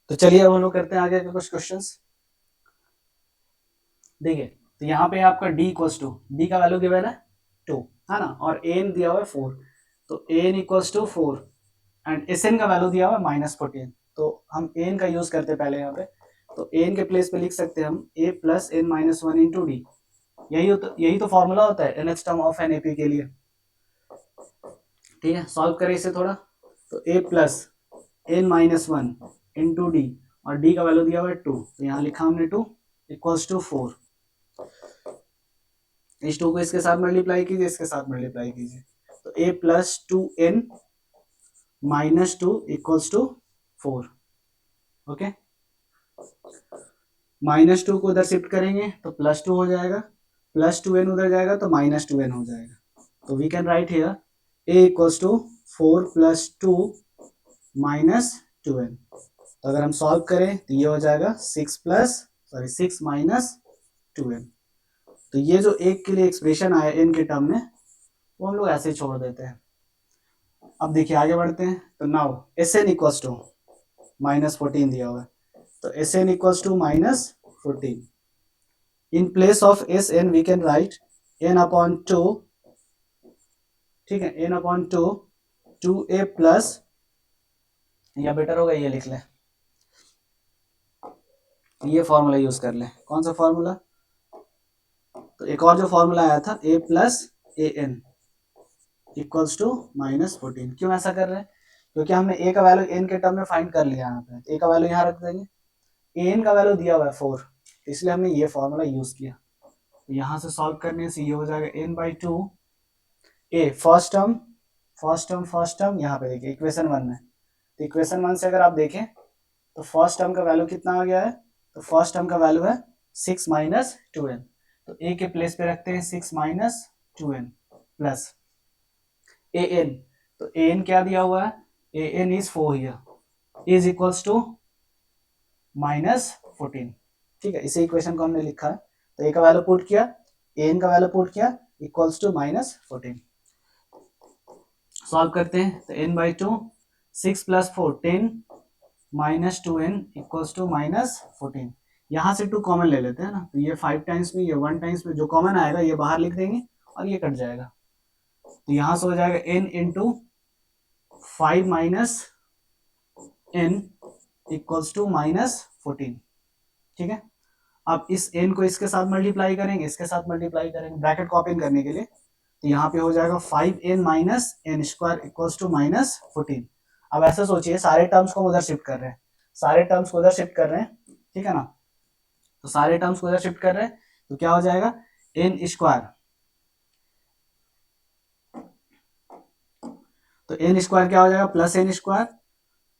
तो चलिए अब हम लोग करते हैं आगे के कुछ क्वेश्चंस। देखिए तो यहाँ पे आपका d इक्वल्स टू, डी का वैल्यू गिवन है 2 है ना, और एन दिया हुआ है 4, तो n equals to 4 and s n का वैल्यू दिया हुआ है -14। तो हम एन का यूज करते हैं पहले यहाँ पे, तो एन के प्लेस पे लिख सकते हैं हम a plus n minus one into d. यही तो फॉर्मूला होता है nth term of an AP के लिए। ठीक है, सॉल्व करें इसे थोड़ा, तो a plus n minus one into d, और डी का वैल्यू दिया हुआ है 2, तो यहाँ लिखा हमने 2 इक्वल्स टू 4। इस 2 को इसके साथ मल्टीप्लाई कीजिए, इसके साथ मल्टीप्लाई कीजिए, तो a plus 2n minus 2 equals to 4। Okay, -2 को उधर शिफ्ट करेंगे तो +2 हो जाएगा, +2n उधर जाएगा तो -2n हो जाएगा। तो we can write here a equals to 4 + 2 - 2n। तो अगर हम सॉल्व करें तो ये हो जाएगा 6 माइनस 2n। तो ये जो एक के लिए एक्सप्रेशन आया n के टर्म में, वो हम लोग ऐसे छोड़ देते हैं। अब देखिए आगे बढ़ते हैं, तो नाउ Sn इक्वल्स टू -14 दिया हुआ है, तो Sn equals to -14। In place of Sn we can write n/2, ठीक है, n/2 2a प्लस, या बेटर होगा ये लिख लें, ये फॉर्मूला यूज कर लें। कौन सा फॉर्मूला? तो एक और जो फॉर्मूला आया था a plus a n equals to -14। क्यों ऐसा कर रहे हैं? क्योंकि हमने a का वैल्यू n के टर्म में फाइंड कर लिया यहाँ पे, a का वैल्यू यहाँ रख देंगे, an का वैल्यू दिया हुआ है 4, इसलिए हमने ये फॉर्मूला यूज किया। तो यहाँ से सॉल्व करने से ये हो जाएगा n/2 a फर्स्ट टर्म यहाँ पे देखिए इक्वेशन 1 में, तो इक्वेशन 1 से अगर आप देखें तो फर्स्ट टर्म का वैल्यू कितना आ गया है, तो फर्स्ट टर्म का वैल्यू है 6 माइनस 2n, तो a के प्लेस पे रखते हैं 6 माइनस 2n प्लस an, तो an क्या दिया हुआ है, an is 4 here is equals to -14। ठीक है, इसी इक्वेशन को हमने लिखा है, तो a का वैल्यू पुट किया, an का वैल्यू पुट किया, इक्वल्स टू -14। सॉल्व करते हैं, तो n/2 6 + 4 10 -2n इक्वल्स टू -14। यहाँ से 2 कॉमन ले लेते हैं ना, तो ये 5 टाइम्स में, ये 1 टाइम्स में, जो कॉमन आएगा ये बाहर लिख देंगे और ये कट जाएगा, तो यहाँ से हो जाएगा n into 5 minus n equals to -14। ठीक है, अब इस n को इसके साथ मल्टीप्लाई करेंगे, इसके साथ मल्टीप्लाई करेंगे ब्रैकेट कॉपी करने के लिए, तो यहाँ पे हो जाएगा 5n minus n square equals to -14। अब ऐसा सोचिए सारे टर्म्स को उधर शिफ्ट कर रहे हैं, सारे टर्म्स को उधर शिफ्ट कर रहे हैं, ठीक है ना, तो सारे टर्म्स को उधर शिफ्ट कर रहे हैं, तो क्या हो जाएगा n स्क्वायर, तो n स्क्वायर क्या हो जाएगा plus n square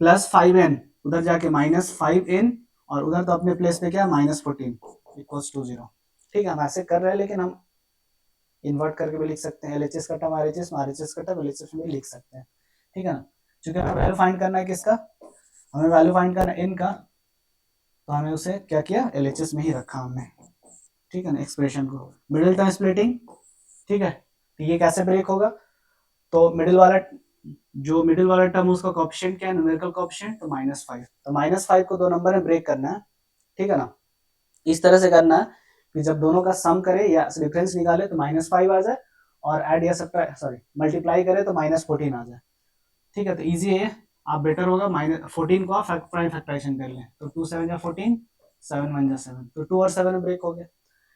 plus 5n, उधर जाके -5n, और उधर तो अपने प्लेस पे क्या -14 इक्वल्स टू 0। ठीक है, हम ऐसे कर रहे हैं, लेकिन हम इन्वर्ट करके भी लिख सकते हैं, LHS का टर्म RHS में, RHS का टर्म LHS में भी लिख सकते हैं। ठीक है ना, क्योंकि हमें वैल्यू फाइंड करना है किसका, हमें वैल्यू फाइंड करना है n का, तो हमें उसे क्या किया, LHS में ही रखा हमने। ठीक है ना, एक्सप्रेशन को मिडिल टर्म स्प्लिटिंग। ठीक है, तो ये कैसे ब्रेक होगा, तो मिडिल वाला टर्म उसका कोएफिशिएंट क्या है, न्यूमेरिकल कोएफिशिएंट, तो -5, तो -5 को 2 नंबर में ब्रेक करना है। ठीक है ना, इस तरह से करना है कि जब दोनों का सम करे या डिफरेंस निकाले तो -5 आ जाए, और ऐड या मल्टीप्लाई करे तो -14 आ जाए। ठीक है, तो इजी है, आप बेटर होगा -14 को आप प्राइम फैक्टराइजेशन कर लें, तो 2 7 14, 7 1 7, तो 2 और 7 में ब्रेक हो गया,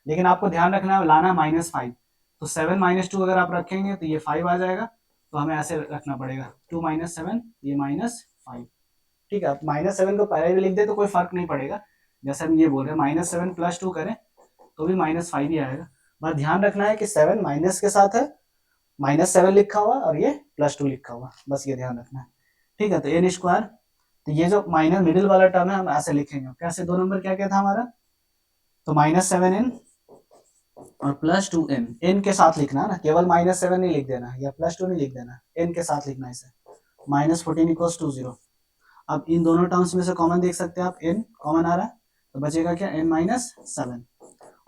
लेकिन आपको ध्यान रखना है लाना -5, तो 7 - 2 अगर आप रखेंगे तो ये 5 आ जाएगा, तो हमें ऐसे रखना पड़ेगा 2 - 7 ये -5। ठीक है, आप -7 को पहले भी लिख दे तो कोई फर्क नहीं पड़ेगा, जैसे हम ये बोल रहे हैं -7 + 2 करें तो भी -5 ही आएगा, बस ध्यान रखना है कि 7 माइनस के साथ है, -7 लिखा हुआ और ये +2 लिखा हुआ, बस ये ध्यान रखना है। ठीक है, तो n स्क्वायर, तो ये जो माइनस मिडिल वाला टर्म है हम ऐसे लिखेंगे, कैसे, 2 नंबर क्या क्या था हमारा, तो -7n और +2n, n के साथ लिखना है ना, केवल -7 नहीं लिख देना या +2 नहीं लिख देना, n के साथ लिखना इसे, -14 इक्वल्स टू 0। अब इन दोनों टर्म्स में से कॉमन देख सकते हैं आप, n कॉमन आ रहा है, तो बचेगा क्या, n - 7,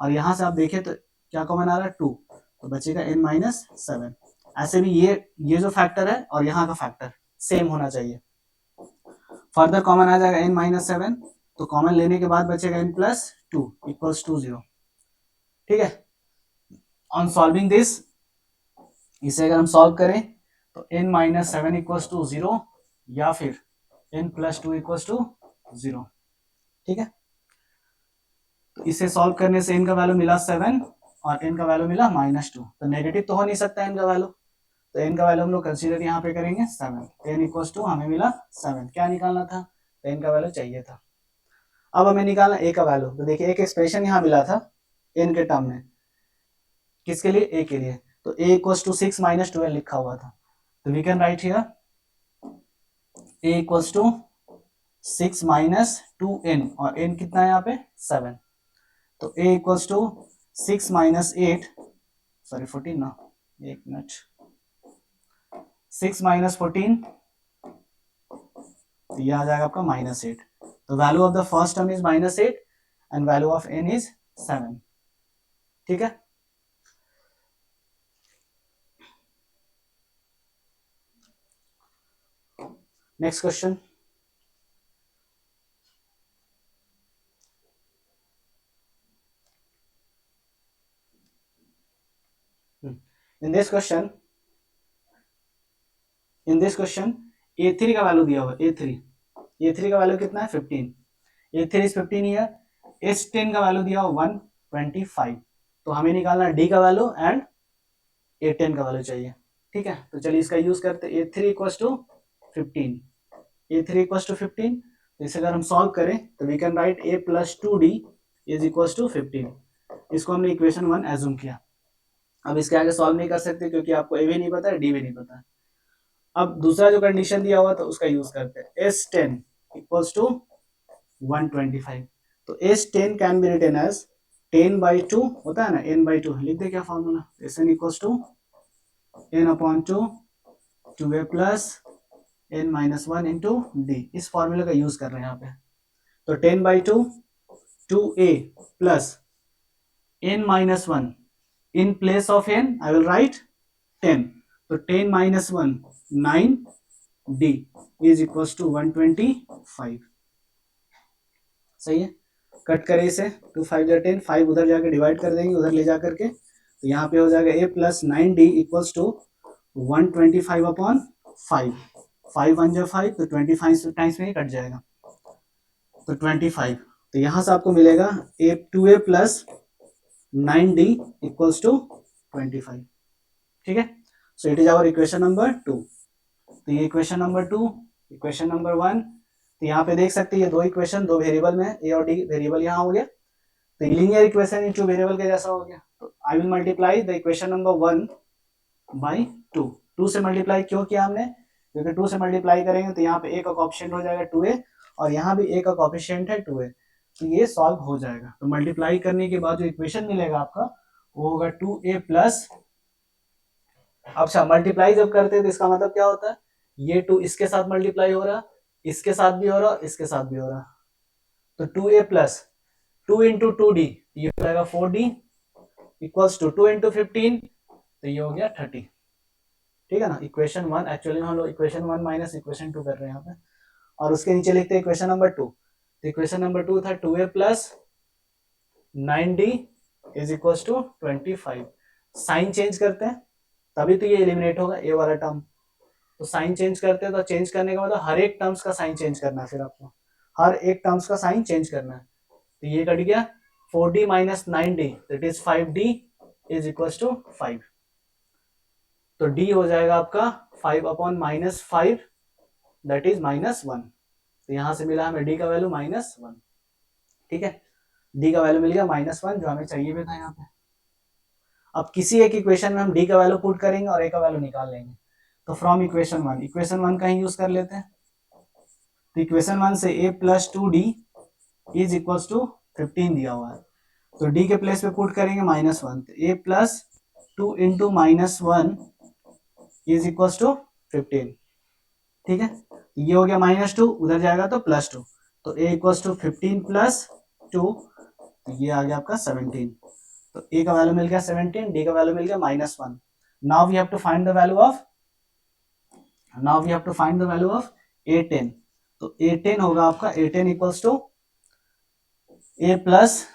और यहाँ से आप देखें तो क्या कॉमन आ रहा है 2, तो बचेगा n - 7। ऐसे भी ये जो फैक्टर है और यहाँ का फैक्टर सेम होना चाहिए। फर्दर कॉमन आ जाएगा n माइनस 7, तो कॉमन लेने के बाद बचेगा n प्लस 2 इक्वल्स टू 0। ठीक है, ऑन सॉल्विंग दिस, इसे अगर हम सॉल्व करें तो n माइनस 7 इक्वल्स टू 0 या फिर n प्लस 2 इक्वल्स टू 0। ठीक है, तो इसे सॉल्व करने से n का वैल्यू मिला 7 और n का वैल्यू मिला माइनस 2, तो नेगेटिव तो हो नहीं सकता n का वैल्यू, तो n का वैल्यू हम लोग कंसीडर यहाँ पे करेंगे 7। n इक्वल्स टू हमें मिला 7, क्या निकालना था, तो n का वैल्यू चाहिए था। अब हमें निकालना a का वैल्यू, तो देखिए एक एक्सप्रेशन यहाँ मिला था n के टर्म में, किसके लिए, a के लिए, तो a इक्वल्स टू 6 माइनस 12 लिखा हुआ था, तो we can write here a equals to 6 minus 2n और n कितना है यहाँ पे 7, तो a equals to 6 minus 8 sorry 14 ना, एक मिनट, 6 माइनस 14, तो ये आ जाएगा आपका माइनस 8, तो value of the first term is minus 8 and value of n is 7। ठीक है, next question, in this question a3 का वैल्यू दिया हुआ, a3 का वैल्यू कितना है 15, a3 इज 15 ईयर, s10 का वैल्यू दिया हुआ 125, तो हमें निकालना d का वैल्यू एंड a10 का वैल्यू चाहिए। ठीक है, तो चलिए इसका यूज करते हैं, a3 equals to 15, a3 equals to 15, तो इसे अगर हम सॉल्व करें तो we can write a plus 2d is equals to 15, इसको हमने इक्वेशन 1 एज्यूम किया। अब इसके आगे सॉल्व नहीं कर सकते क्योंकि आपको a भी नहीं पता है, d भी नहीं पता है। अब दूसरा जो कंडीशन दिया हुआ था उसका यूज करते हैं, s10 इक्वल्स टू 125, तो s10 can be written as 10/2 होता है ना, n/2 लिख दे, क्या formula, sn equals to n/2 2a plus n minus 1 into d, इस फॉर्मूले का यूज कर रहे हैं यहाँ पे, तो 10/2 2a plus n minus 1 in place of n I will write 10, तो 10 minus 1 9 d is equals to 125। सही है, कट करें इसे, 2 5 10, 5 उधर जाकर डिवाइड कर देंगे उधर ले जा करके, तो यहाँ पे हो जाएगा a plus 9d equals to 125 upon 5, 5 1 जा 5, तो 25 टाइम्स में ही कट जाएगा, तो 25, तो यहाँ से आपको मिलेगा 2a plus 9d equals to 25। ठीक है, so it is our equation number 2, तो ये इक्वेशन नंबर 2, इक्वेशन नंबर 1, तो यहाँ पे देख सकते हैं ये दो इक्वेशन, दो वेरिएबल में a और d वेरिएबल यहाँ हो गया, तो linear equation in two variable के जैसा हो गया, तो I will multiply the equation number 1 by 2, 2 से मल्टीप्लाई क्यों किया हमने, क्योंकि 2 से मल्टीप्लाई करेंगे तो यहाँ पे a का कोएफिशिएंट हो जाएगा 2a और यहाँ भी a का कोएफिशिएंट है 2a, तो ये सॉल्व हो जाएगा, तो मल्टीप्लाई करने के बाद जो इक्वेशन मिलेगा आपका वो होगा 2a प्लस, अच्छा मल्टीप्लाई जब करते हैं तो इसका मतलब क्या होता है, ये 2 इसके साथ मल्टीप्लाई हो रहा, इसके साथ भी हो रहा, इसके साथ भी हो रहा, तो 2a प्लस 2 इंटू 2d, ये हो जाएगा 4d इक्वल्स टू 2 इंटू 15, तो ये हो गया 30। ठीक है ना, इक्वेशन 1, एक्चुअली हम लोग इक्वेशन 1 माइनस इक्वेशन 2 कर रहे हैं यहाँ पे, और उसके नीचे लिखते हैं इक्वेशन नंबर 2, तो इक्वेशन नंबर 2 था 2a plus 9d is equals to 25, sign change करते हैं तभी तो ये एलिमिनेट होगा a वाला टर्म, तो साइन चेंज करते हैं, तो चेंज करने का मतलब हर एक टर्म्स का साइन चेंज करना है, फिर आपको हर एक टर्म्स का साइन चेंज करना है, तो ये कट गया 4d minus 9d that is 5d is equals to 5, तो d हो जाएगा आपका 5 upon minus 5 that is minus 1, तो यहां से मिला हमें d का वैल्यू माइनस 1। ठीक है, d का वैल्यू मिल गया माइनस 1 जो हमें चाहिए भी था यहाँ पे। अब किसी एक इक्वेशन में हम d का वैल्यू पुट करेंगे और a का वैल्यू निकाल लेंगे, तो फ्रॉम इक्वेशन 1 का ही यूज कर लेते हैं, तो इक्वेशन 1 से a plus 2d is equals to 15 दिया हुआ है, तो d के प्लेस पे पुट करेंगे माइनस 1, तो a plus 2 into minus 1 is equals to 15। ठीक है, ये हो गया माइनस 2, उधर जाएगा तो प्लस 2, तो a इक्वल्स टू 15 प्लस 2, तो ये आ गया आपका 17, तो a का वैल्यू मिल गया 17, d का वैल्यू मिल गया minus 1। Now we have to find the value of a10, तो A10 होगा आपका A10 equals to A plus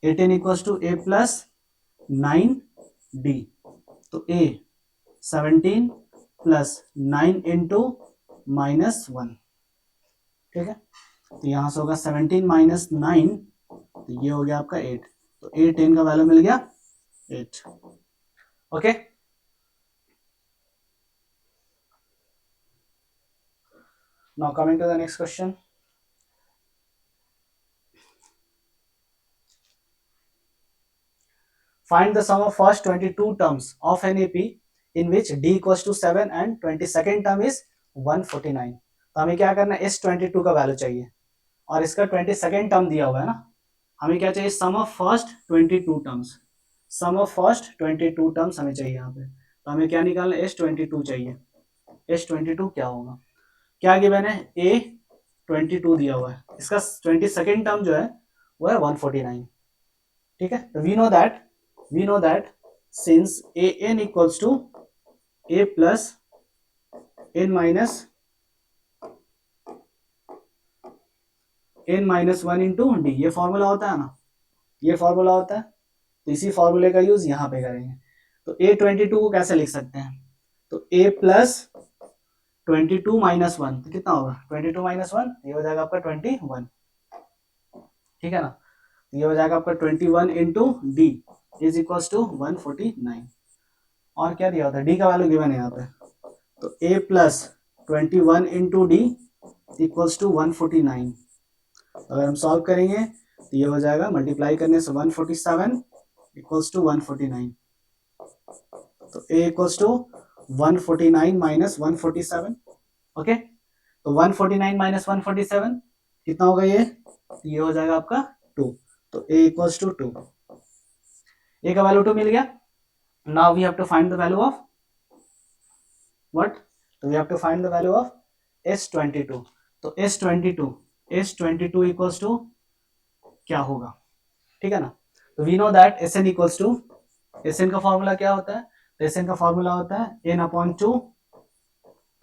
A10 equals to A plus 9D। तो A 17 प्लस 9 इंटू -1, ठीक है। तो यहां से होगा 17 माइनस 9, तो ये हो गया आपका 8। तो A10 का वैल्यू मिल गया 8। Okay, now coming to the next question. Find the sum of first 22 terms of an AP in which D equals to 7 and 22nd term is 149। तो हमें क्या करना है, S22 का वैल्यू चाहिए और इसका 22nd टर्म दिया हुआ है ना। हमें क्या चाहिए, sum of first 22 terms. Sum of first 22 terms हमें चाहिए यहाँ पे। तो हमें क्या निकालना है, S22 चाहिए। S22 क्या होगा, क्या गिवन है, A22 दिया हुआ है, इसका 22nd टर्म जो है वो है 149। ठीक है, तो we know that since an equals to a plus n minus 1 into d, ये फॉर्मूला होता है ना, ये फॉर्मूला होता है। तो इसी फॉर्मूले का यूज यहाँ पे करेंगे। तो A22 को कैसे लिख सकते हैं, तो a प्लस 22 माइनस 1, तो कितना होगा 22 माइनस 1, ये हो जाएगा आपका 21। ठीक है ना, ये हो जाएगा आपका 21 into d is equals to 149। और क्या दिया होता है, डी का वैल्यू गिवन है यहाँ पे। तो a plus 21 into d equals to 149। अगर हम सॉल्व करेंगे तो ये हो जाएगा, मल्टीप्लाई करने से 147 इक्वल्स टू 149। तो a equals to 149 minus 147। Okay, तो 149 माइनस 147 कितना होगा, ये हो जाएगा आपका 2। तो a इक्वल्स टू 2, a का वैल्यू 2 मिल गया। Now we have to find the value of what, तो we have to find the value of S22। तो S22 इक्वल्स टू क्या होगा, ठीक है ना। तो we know that Sn equals to, Sn का फॉर्मूला क्या होता है, तो Sn का फॉर्मूला होता है n upon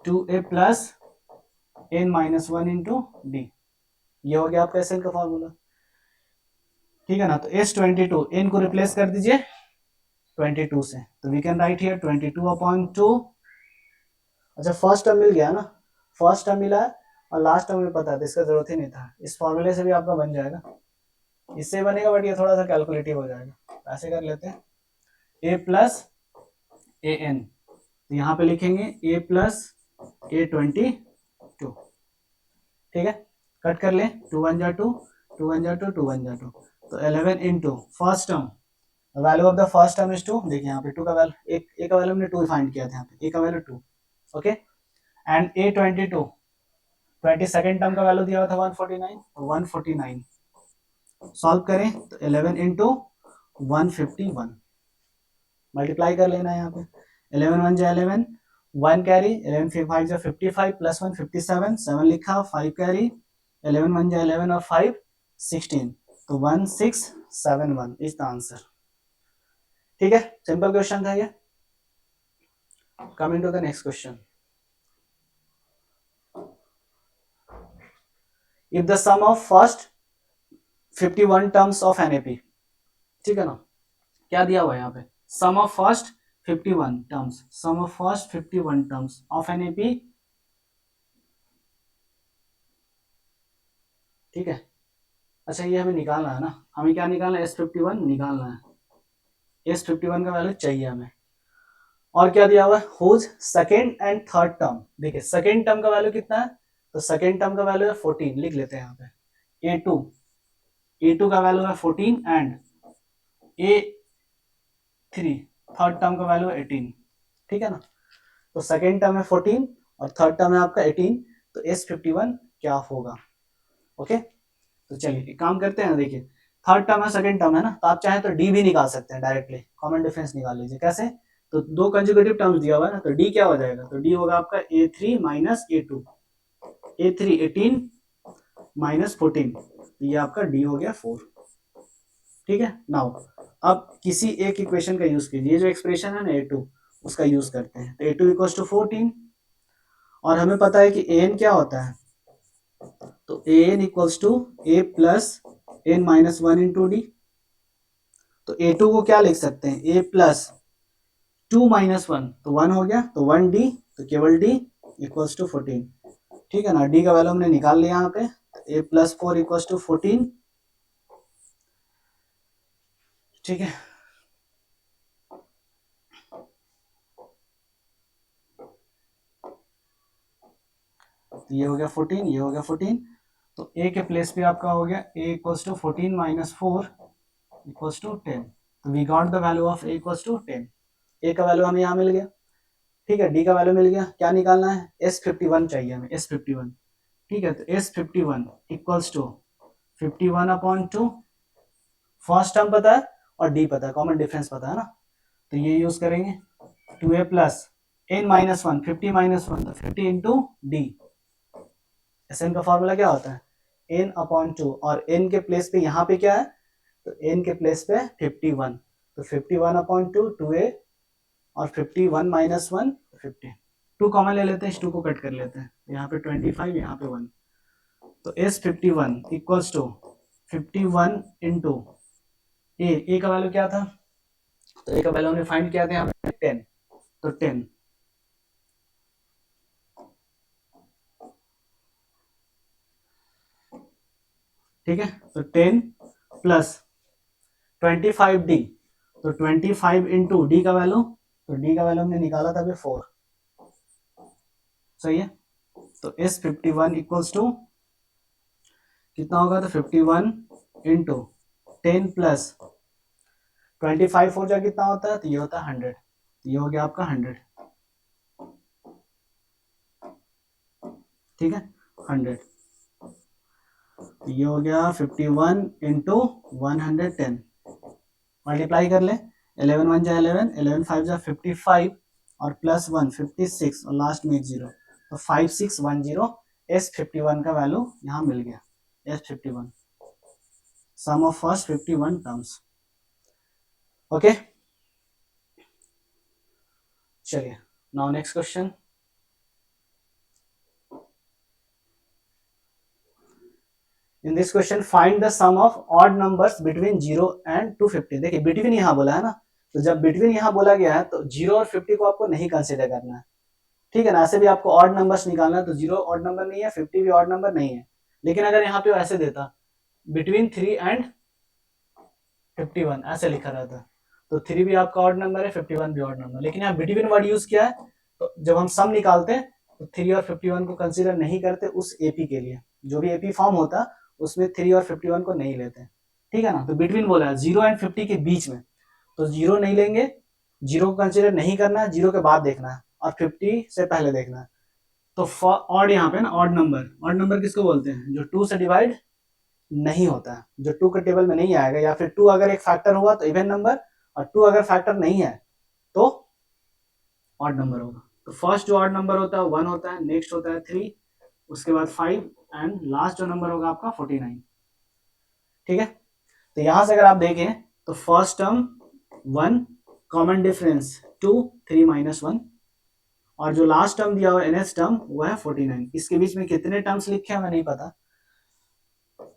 2a plus n minus 1 into d. ये हो गया आपका Sn का फॉर्मूला, ठीक है ना। तो S22 n को रिप्लेस कर दीजिए 22 से, तो we can write here 22 upon 2। अच्छा, फर्स्ट टर्म मिल गया ना, फर्स्ट टर्म मिला है और लास्ट टर्म में पता है, तो इसका जरूरत ही नहीं था। इस फॉर्मूले से भी आपका बन जाएगा, इससे बनेगा, बट ये थोड़ा सा कैलकुलेटिव हो जाएगा। ऐसे कर लेते हैं, a प्लस ए एन, तो यहाँ पे लिखेंगे a प्लस A22। ठीक है, कट कर ले, 2 1 जा 2, 2 1 जा 2, 2 1 जा 2। तो 11 into first term, value of the first term is 2। देखिए यहाँ पे 2 का वैल्यू, ए का वैल्यू हमने 2 फाइंड किया था, यहाँ पे a का value 2। Okay, and A22 22nd term का वैल्यू दिया हुआ था 149, तो 149 सॉल्व करें तो 11 इंटू 151 मल्टीप्लाई कर लेना है यहाँ पे। 11 1 जा 11, 1 कैरी, 11 5 जा 55 प्लस 1 57, 7 लिखा, 5 कैरी, 11 1 जा 11 और 5 16, तो 1671 इज द आंसर। ठीक है, सिंपल क्वेश्चन था ये। Coming to the next question, if the sum of first 51 terms of an AP, ठीक है ना, क्या दिया हुआ है यहाँ पे, sum of first 51 terms, sum of first 51 terms of an AP. ठीक है, अच्छा ये हमें निकालना है ना, हमें क्या निकालना है, S51 निकालना है। S51 का वैल्यू चाहिए हमें। और क्या दिया हुआ है, whose second and third term. देखिए सेकेंड टर्म का वैल्यू कितना है, तो सेकेंड टर्म का वैल्यू है 14, लिख लेते हैं यहाँ पे। A2 का वैल्यू है 14 एंड A3 थर्ड टर्म का वैल्यू है 18। ठीक है ना, तो सेकेंड टर्म है 14 और थर्ड टर्म है आपका 18, तो S51 क्या होगा। ओके, तो चलिए एक काम करते हैं, देखिए थर्ड टर्म है सेकंड टर्म है ना, तो आप चाहे तो डी भी निकाल सकते हैं, डायरेक्टली कॉमन डिफरेंस निकाल लीजिए। कैसे, तो दो कंजुगेटिव टर्म्स दिया हुआ है ना, तो डी क्या हो जाएगा, तो डी होगा आपका A3 minus A2, A3 18 minus 14, तो ये आपका डी हो गया 4। ठीक है, नाउ अब किसी एक इक्वेशन का यूज कीजिए, जो एक्सप्रेशन है ना A2 उसका यूज करते हैं। तो A2 इक्वल्स टू 14 और हमें पता है कि an क्या होता है, तो an equals to a plus n minus one into d. तो a2 को क्या लिख सकते हैं, a प्लस 2 माइनस वन, तो 1 हो गया, तो 1 डी, तो केवल d इक्वल्स टू 14। ठीक है ना, d का वैल्यू हमने निकाल लिया यहाँ पे, a प्लस 4 इक्वल्स टू 14। ठीक है, तो ये हो गया 14, ये हो गया 14। तो a के प्लेस पे आपका हो गया a equals to 14 minus 4 equals to 10। तो we got the value of a equals to 10। a का वैल्यू हमें यहाँ मिल गया। ठीक है, d का वैल्यू मिल गया, क्या निकालना है, S51 चाहिए हमें, S51। ठीक है, तो S51 equals to 51 upon 2, first term पता है और d पता है, कॉमन डिफरेंस पता है ना, तो ये यूज करेंगे। 2a plus n minus one, 50 minus one, तो 50 इंटू डी। Sn का फॉर्मूला क्या होता है, n अपॉन 2, और n के प्लेस पे यहाँ पे क्या है, तो n के प्लेस पे 51, तो 51 अपॉन 2, 2a, और 51 माइनस वन 50। 2 कॉमन ले लेते हैं, इस 2 को कट कर लेते हैं, यहाँ पे 25, यहाँ पे 1, तो S51 equals to 51 into a का वैल्यू क्या था, तो a का वैल्यू हमने फाइंड किया था यहाँ पे 10, तो 10। ठीक है, तो 10 प्लस 25d, तो 25 इंटू डी का वैल्यू, तो डी का वैल्यू हमने निकाला था अभी 4। सही है, तो S51 इक्वल्स टू कितना होगा, तो 51 इंटू 10 प्लस 25 हो जाए कितना होता है, तो ये होता है 100, तो ये हो गया आपका 100। ठीक है, 100, तो ये हो गया 51 इंटू 110, मल्टीप्लाई कर ले, 11 1 जा 11, 11 5 जा 55, और प्लस 1 56, और लास्ट में एक जीरो, तो 5610। S51 का वैल्यू यहाँ मिल गया, S51, sum of first 51 terms. Okay, चलिए now next question. In this question find the sum of odd numbers between 0 and 250। देखिए बिटवीन यहाँ बोला है ना, तो जब बिटवीन यहाँ बोला गया है तो 0 और 50 को आपको नहीं कंसिडर करना है। ठीक है ना, ऐसे भी आपको ऑड नंबर्स निकालना है, तो 0 ऑड नंबर नहीं है, 50 भी ऑड नंबर नहीं है। लेकिन अगर यहाँ पे ऐसे देता बिटवीन 3 एंड 51 ऐसे लिखा रहता, तो 3 भी आपका ऑड नंबर है, 51 भी ऑड नंबर, लेकिन यहाँ बिटवीन वर्ड यूज किया है, तो जब हम सम निकालते हैं तो 3 और 51 को कंसिडर नहीं करते उस एपी के लिए, जो भी एपी फॉर्म होता उसमें 3 और 51 को नहीं लेते। ठीक है ना, तो बिटवीन बोला है 0 एंड 50 के बीच में, तो 0 नहीं लेंगे, 0 को कंसिडर नहीं करना है, 0 के बाद देखना है, और 50 से पहले देखना है। तो ऑड यहाँ पे ना, ऑड नंबर किसको बोलते हैं, जो 2 से डिवाइड नहीं होता है, जो 2 के टेबल में नहीं आएगा, या फिर 2 अगर एक फैक्टर हुआ तो इवन नंबर, और 2 अगर फैक्टर नहीं है तो ऑड नंबर होगा। तो फर्स्ट जो ऑड नंबर होता है 1 होता है, नेक्स्ट होता है 3, उसके बाद 5, एंड लास्ट जो नंबर होगा आपका 49। ठीक है, तो यहां से अगर आप देखें तो first term 1, common difference 2, 3 minus 1, और जो लास्ट टर्म दिया हुआ nth टर्म वो है 49। इसके बीच में कितने टर्म्स लिखे हमें नहीं पता।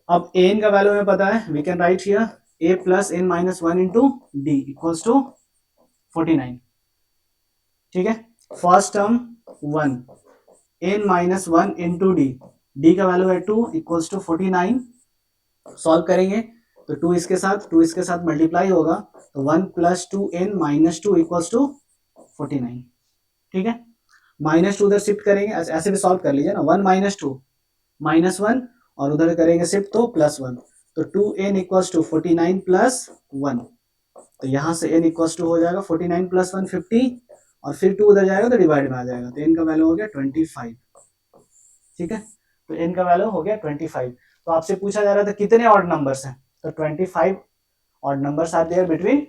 अब an का वैल्यू हमें पता है, we can write here a plus n minus one into d equals to 49। ठीक है, first term 1, n minus one into d, d का वैल्यू है 2 इक्वल्स टू 49। सॉल्व करेंगे तो 2 इसके साथ मल्टीप्लाई होगा, तो 1 plus 2n minus 2 equals to 49। ठीक है, माइनस 2 उधर शिफ्ट करेंगे, ऐसे भी सॉल्व कर लीजिए ना, 1 माइनस 2 माइनस 1, और उधर करेंगे शिफ्ट तो प्लस 1, तो 2n इक्वल्स टू 49 प्लस 1, तो यहाँ से n इक्वल्स टू हो जाएगा 49 प्लस 1 50, और फिर 2 उधर जाएगा तो डिवाइड में आ जाएगा, तो n का वैल्यू हो गया 25। ठीक है, तो n का वैल्यू हो गया 25। तो आपसे पूछा जा रहा था कितने ऑड नंबर्स हैं, तो 25 odd numbers are there between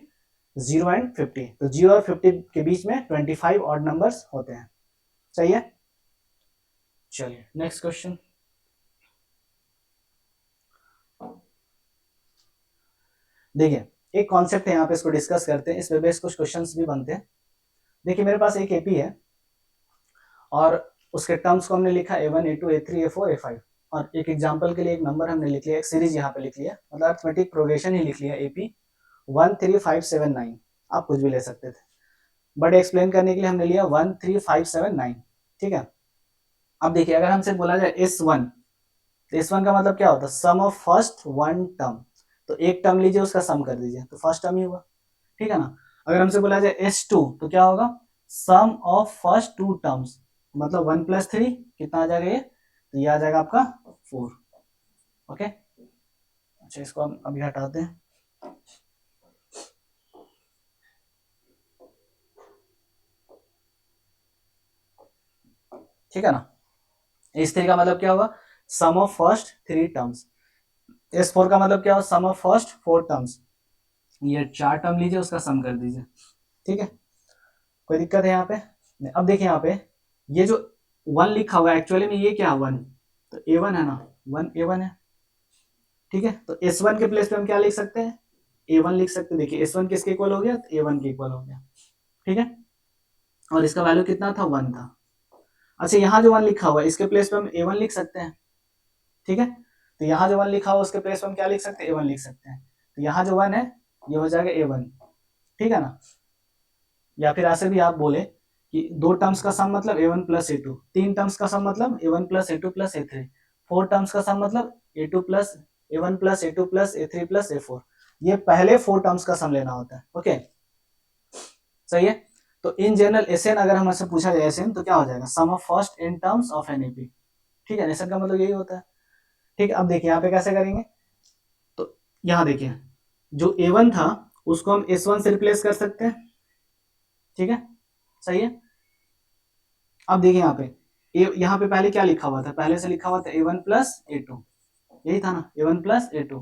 0 and 50, तो 0 और 50 के बीच में 25 ऑड नंबर्स होते हैं। सही है, चलिए नेक्स्ट क्वेश्चन। देखिए एक कॉन्सेप्ट है यहाँ पे, इसको डिस्कस करते हैं, इस पे बेस कुछ क्वेश्चंस भी बनते हैं। देखिए मेरे पास एक एपी है, और उसके टर्म्स को हमने लिखा A1 A2 A3 A4 A5, और एक एग्जांपल के लिए एक नंबर हमने लिख लिया, एक सीरीज यहाँ पे लिख लिया, मतलब अरिथमेटिक प्रोग्रेशन ही लिख लिया AP 13579, आप कुछ भी ले सकते थे, बट एक्सप्लेन करने के लिए हमने लिया 13579। ठीक है, अब देखिए अगर हमसे बोला जाए S1, तो S1 का मतलब क्या होता है, sum of first one term, तो एक टर्म लीजिए उसका सम कर दीजिए, तो फर्स्ट टर्म ही हुआ। ठीक है ना, अगर हमसे बोला जाए S2 तो क्या होगा, सम ऑफ फर्स्ट टू टर्म्स, मतलब 1 + 3 कितना आ जाएगा ये, तो ये आ जाएगा आपका 4। ओके, अच्छा इसको हम अभी हटाते हैं। ठीक है ना, S3 का मतलब क्या हुआ, सम ऑफ फर्स्ट 3 टर्म्स। S4 का मतलब क्या हुआ, सम ऑफ फर्स्ट 4 टर्म्स, ये 4 टर्म लीजिए उसका सम कर दीजिए। ठीक है, कोई दिक्कत है यहाँ पे? अब देखिए यहाँ पे ये जो 1 लिखा हुआ है एक्चुअली में ये क्या है 1, तो A1 है ना, 1 A1 है। ठीक है, तो S1 के प्लेस पे हम क्या लिख सकते हैं, A1 लिख सकते हैं। देखिए S1 किसके इक्वल हो गया, तो A1 के इक्वल हो गया। ठीक है, और इसका वैल्यू कितना था, 1 था। अच्छा यहाँ जो 1 लिखा हुआ है इसके प्लेस पे हम A1 लिख सकते हैं। ठीक है, तो यहाँ जो 1 लिखा हुआ उसके प्लेस पे हम क्या लिख सकते हैं, A1 लिख सकते हैं। तो यहाँ जो 1 है ये हो जाएगा A1। ठीक है ना, या फिर ऐसे भी आप बोले कि 2 टर्म्स का सम मतलब A1 + A2, 3 टर्म्स का सम मतलब A1 + A2 + A3, 4 टर्म्स का सम मतलब A2 + A1 + A2 + A3 + A4। ये पहले 4 टर्म्स का सम लेना होता है। ओके, सही है। तो इन जनरल SN अगर हमसे पूछा जाए SN तो क्या हो जाएगा, sum of first n terms of an AP। ठीक है, SN का मतलब यही होता है। ठीक है, अब देखिए यहाँ पे कैसे करेंगे, तो यहाँ देखिए जो A1 था उसको हम S1 से रिप्लेस कर सकते हैं। ठीक है, सही है। अब देखिए यहाँ पे पहले क्या लिखा हुआ था, पहले से लिखा हुआ था A1 + A2, यही था ना, A1 + A2।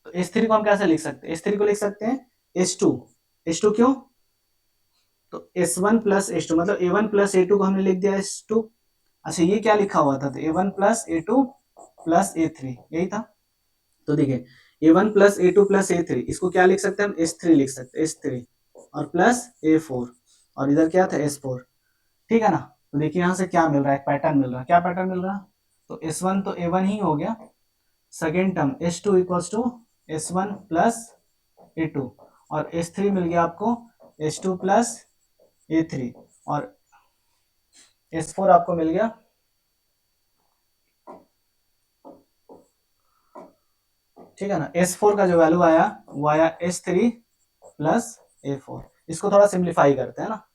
तो S3 को हम कैसे लिख सकते हैं, S3 को लिख सकते हैं S2। S2 क्यों, तो S1 + S2 मतलब A1 + A2 को हमने लिख दिया S2। अच्छा ये क्या लिखा हुआ था, तो A1 + A2 + A3, यही था। तो देखिए A1 + A2 + A3, इसको क्या लिख सकते हैं हम, S3 लिख सकते हैं, S3 और प्लस A4, और इधर क्या था S4। ठीक है ना, तो देखिए यहाँ से क्या मिल रहा है, पैटर्न मिल रहा है, क्या पैटर्न मिल रहा है, तो S1 तो A1 ही हो गया, second term S2 = S1 + A2, और S3 मिल गया आपको S2 + A3, और S4 आपको मिल गया, ठीक है ना, S4 का जो वैल्यू आया वो आया S3 + A4। इसको थोड़ा सिंप्लीफाई करते हैं ना,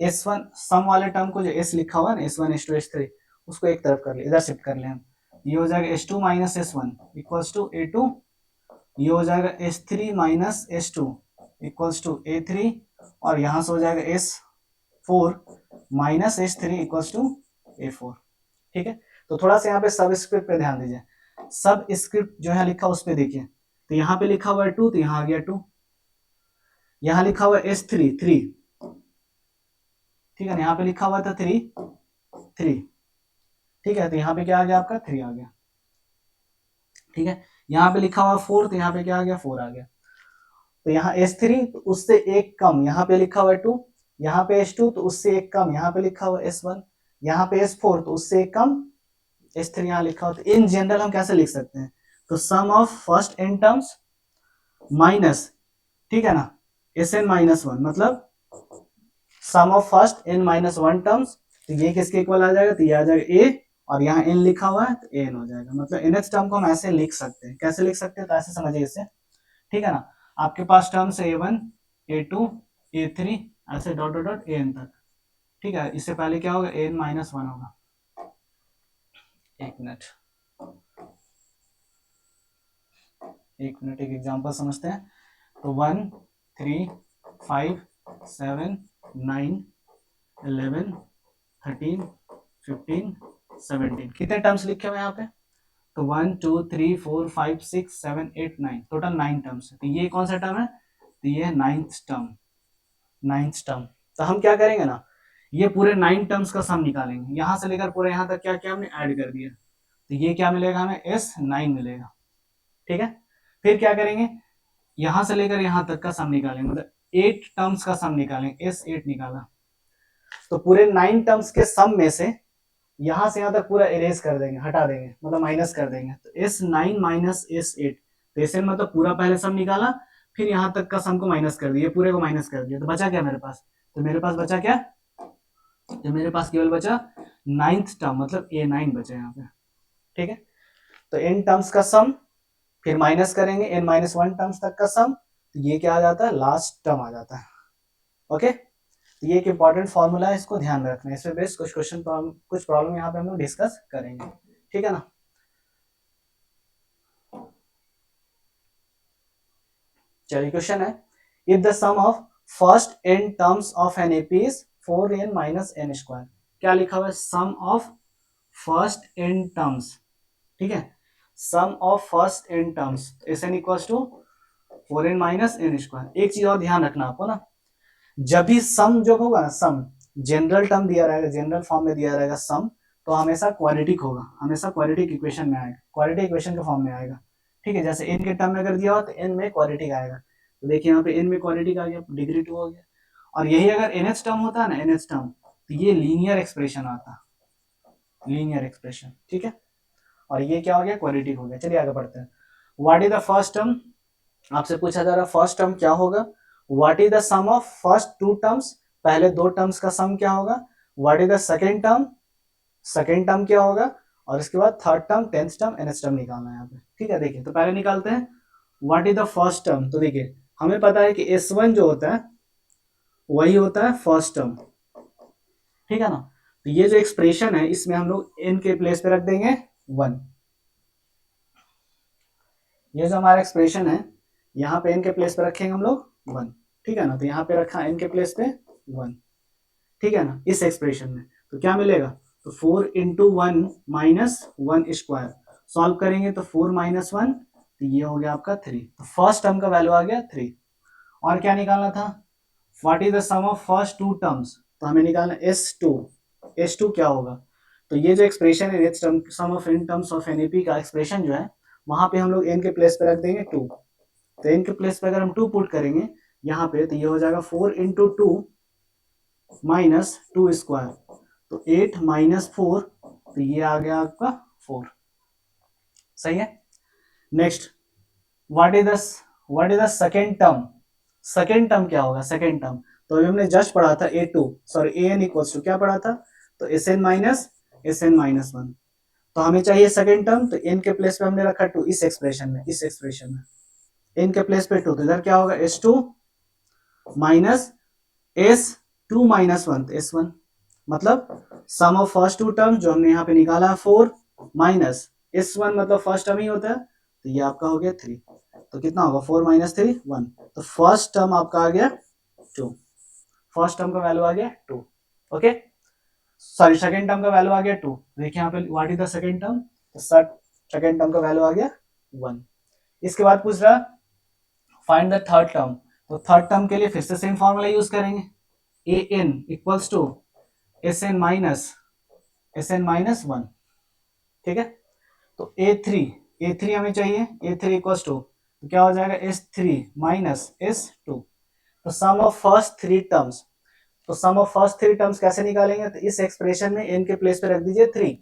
S1 सम वाले टर्म को जो S लिखा हुआ है ना, S1 S2 S3, उसको एक तरफ कर ले, इधर शिफ्ट कर ले हम, ये हो जाएगा S2 - S1 = A2, ये हो जाएगा S3 - S2 = A3, और यहां से हो जाएगा S4 - S3 = A4। ठीक है, तो थोड़ा सा यहाँ पे सब स्क्रिप्ट पे ध्यान दीजिए, सब स्क्रिप्ट जो है लिखा उस पे देखिए, तो यहाँ पे लिखा हुआ है 2 तो यहाँ आ गया 2, यहाँ लिखा हुआ है S3 3, ठीक है ना, यहाँ पे लिखा हुआ था 3 3, ठीक है, तो यहाँ पे क्या आ गया आपका 3 आ गया। ठीक है, यहाँ पे लिखा हुआ 4 तो यहाँ पे क्या आ गया 4 आ गया। तो यहाँ S3 तो उससे एक कम, यहाँ पे लिखा हुआ है 2, यहाँ पे S2 तो उससे एक कम, यहाँ पे लिखा हुआ है S1, यहाँ पे S4 तो उससे एक कम S3 यहाँ लिखा हुआ। तो इन जनरल हम कैसे लिख सकते हैं, तो sum of first n terms minus, ठीक है ना, Sn - 1 मतलब sum of first n - 1 terms, तो ये किसके इक्वल आ जाएगा, तो ये आ जाएगा A, और यहाँ n लिखा हुआ है तो an हो जाएगा। मतलब nth टर्म को हम ऐसे लिख सकते हैं, कैसे लिख सकते हैं, तो ऐसे समझिए इसे। ठीक है ना, आपके पास टर्म्स है A1 A2 A3 ऐसे डॉट डॉट डॉट an तक। ठीक है, इससे पहले क्या होगा, an - 1 होगा। एक मिनट एक एग्जांपल समझते हैं। तो 1 3 5 7 9 11 13 15 17 कितने टर्म्स लिखे हुए हैं यहाँ पे, तो 1 2 3 4 5 6 7 8 9, टोटल 9 टर्म्स है। तो ये कौन सा टर्म है, तो ये है 9th टर्म, 9th टर्म। तो हम क्या करेंगे ना, ये पूरे 9 टर्म्स का सम निकालेंगे, यहां से लेकर पूरे यहाँ तक क्या क्या हमने ऐड कर दिया, तो ये क्या मिलेगा हमें, S9 मिलेगा। ठीक है, फिर क्या करेंगे, यहां से लेकर यहां तक का सम निकालेंगे, मतलब 8 टर्म्स का सम निकालेंगे, S8 निकाला, तो पूरे 9 टर्म्स के सम में से यहाँ से यहाँ तक पूरा इरेज कर देंगे, हटा देंगे, मतलब माइनस कर देंगे। तो S9 माइनस S8, तो Sn मतलब पूरा पहले सम निकाला, फिर यहाँ तक का सम को माइनस कर दिया, पूरे को माइनस कर दिया, तो बचा क्या मेरे पास? तो मेरे पास बचा क्या? तो मेरे पास केवल बचा नाइन्थ टर्म, मतलब A9 बचा यहाँ पे। ठीक है, तो n टर्म्स का सम, फिर माइनस करेंगे n-1 टर्म्स तक का सम, तो ये क्या आ जाता है? लास्ट टर्म आ जाता है। ओके, तो ये एक इंपॉर्टेंट फॉर्मूला है, इसको ध्यान में रखना है। इसमें बेस्ड कुछ क्वेश्चन कुछ प्रॉब्लम यहाँ पे हम लोग डिस्कस करेंगे। ठीक है ना? चलिए क्वेश्चन है, if the sum of first n terms of an AP is 4n minus n square. क्या लिखा हुआ है? Sum of first n terms. ठीक है, sum of first n terms, Sn equals to 4n minus n square. एक चीज और ध्यान रखना आपको ना, जब भी सम जो होगा ना, सम जनरल टर्म दिया रहेगा, जनरल फॉर्म में दिया रहेगा सम, तो हमेशा क्वाड्रेटिक होगा, हमेशा क्वाड्रेटिक इक्वेशन में आएगा, क्वाड्रेटिक इक्वेशन के फॉर्म में आएगा। ठीक है, जैसे n के टर्म में अगर दिया हो तो n में क्वाड्रेटिक आएगा, तो देखिए यहाँ पे n में क्वाड्रेटिक आ गया, डिग्री 2 हो गया। और यही अगर nth टर्म होता है ना, nth टर्म, तो ये लीनियर एक्सप्रेशन आता, लीनियर एक्सप्रेशन। ठीक है, और ये क्या हो गया? क्वाड्रेटिक हो गया। चलिए आगे बढ़ते हैं। What is the first term? आपसे पूछा जा रहा है फर्स्ट टर्म क्या होगा। What is the sum of first two terms? पहले दो टर्म्स का सम क्या होगा। What is the second term? Second term क्या होगा। और इसके बाद third term, tenth term, nth term निकालना है यहाँ पे। ठीक है, देखिए तो पहले निकालते हैं what is the first term. तो देखिए हमें पता है कि S1 जो होता है वही होता है फर्स्ट टर्म। ठीक है ना, तो ये जो एक्सप्रेशन है इसमें हम लोग n के प्लेस पे रख देंगे 1। ये जो हमारा एक्सप्रेशन है यहाँ पे n के प्लेस पे रखेंगे हम लोग 1। ठीक है ना, तो यहाँ पे रखा n के प्लेस पे 1। ठीक है ना, इस एक्सप्रेशन में तो क्या मिलेगा? तो 4 इंटू 1 माइनस 1 स्क्वायर, सॉल्व करेंगे तो 4 माइनस 1, तो ये हो गया आपका 3। तो फर्स्ट टर्म का वैल्यू आ गया 3। और क्या निकालना था? What is the sum of first two terms, तो हमें निकालना S2। S2 क्या होगा? तो ये जो एक्सप्रेशन है sum of n terms of NAP का एक्सप्रेशन जो है, वहां पे हम लोग n के प्लेस पे रख देंगे 2। तो n के प्लेस पे अगर हम 2 पुट करेंगे यहाँ पे, तो ये हो जाएगा 4 इंटू 2 माइनस 2 स्क्वायर, तो 8 माइनस 4, तो ये आ गया आपका 4। सही है। Next, what is the second term? Second term क्या होगा? सेकेंड टर्म तो अभी हमने जस्ट पढ़ा था an इक्वल्स टू क्या पढ़ा था? तो Sn माइनस 1। तो हमें चाहिए सेकेंड टर्म, तो n के प्लेस पे हमने रखा 2 इस एक्सप्रेशन में, n के प्लेस पे 2, तो इधर क्या होगा? S2 माइनस S2 माइनस 1, तो S1, मतलब sum of first to term जो हमने यहाँ पे निकाला है 4 माइनस S1, मतलब फर्स्ट टर्म ही होता है, तो ये आपका हो गया 3। तो कितना होगा? 4 माइनस 3 1, तो फर्स्ट टर्म आपका आ गया 2। फर्स्ट टर्म का वैल्यू आ गया 2। ओके, सॉरी सेकेंड टर्म का वैल्यू आ गया 2। देखिए यहाँ पे what is the second term, तो सेकेंड टर्म का वैल्यू आ गया 1। इसके बाद पूछ रहा फाइंड द थर्ड टर्म, तो थर्ड टर्म के लिए फिर से सेम फॉर्मूला यूज करेंगे, an equals to Sn minus 1। ठीक है, तो A3 हमें चाहिए, A3 इक्वल्स टू, तो क्या हो जाएगा? S3 minus S2। तो sum of first three terms, तो sum of first three terms कैसे निकालेंगे? तो इस एक्सप्रेशन में n के प्लेस पे रख दीजिए 3,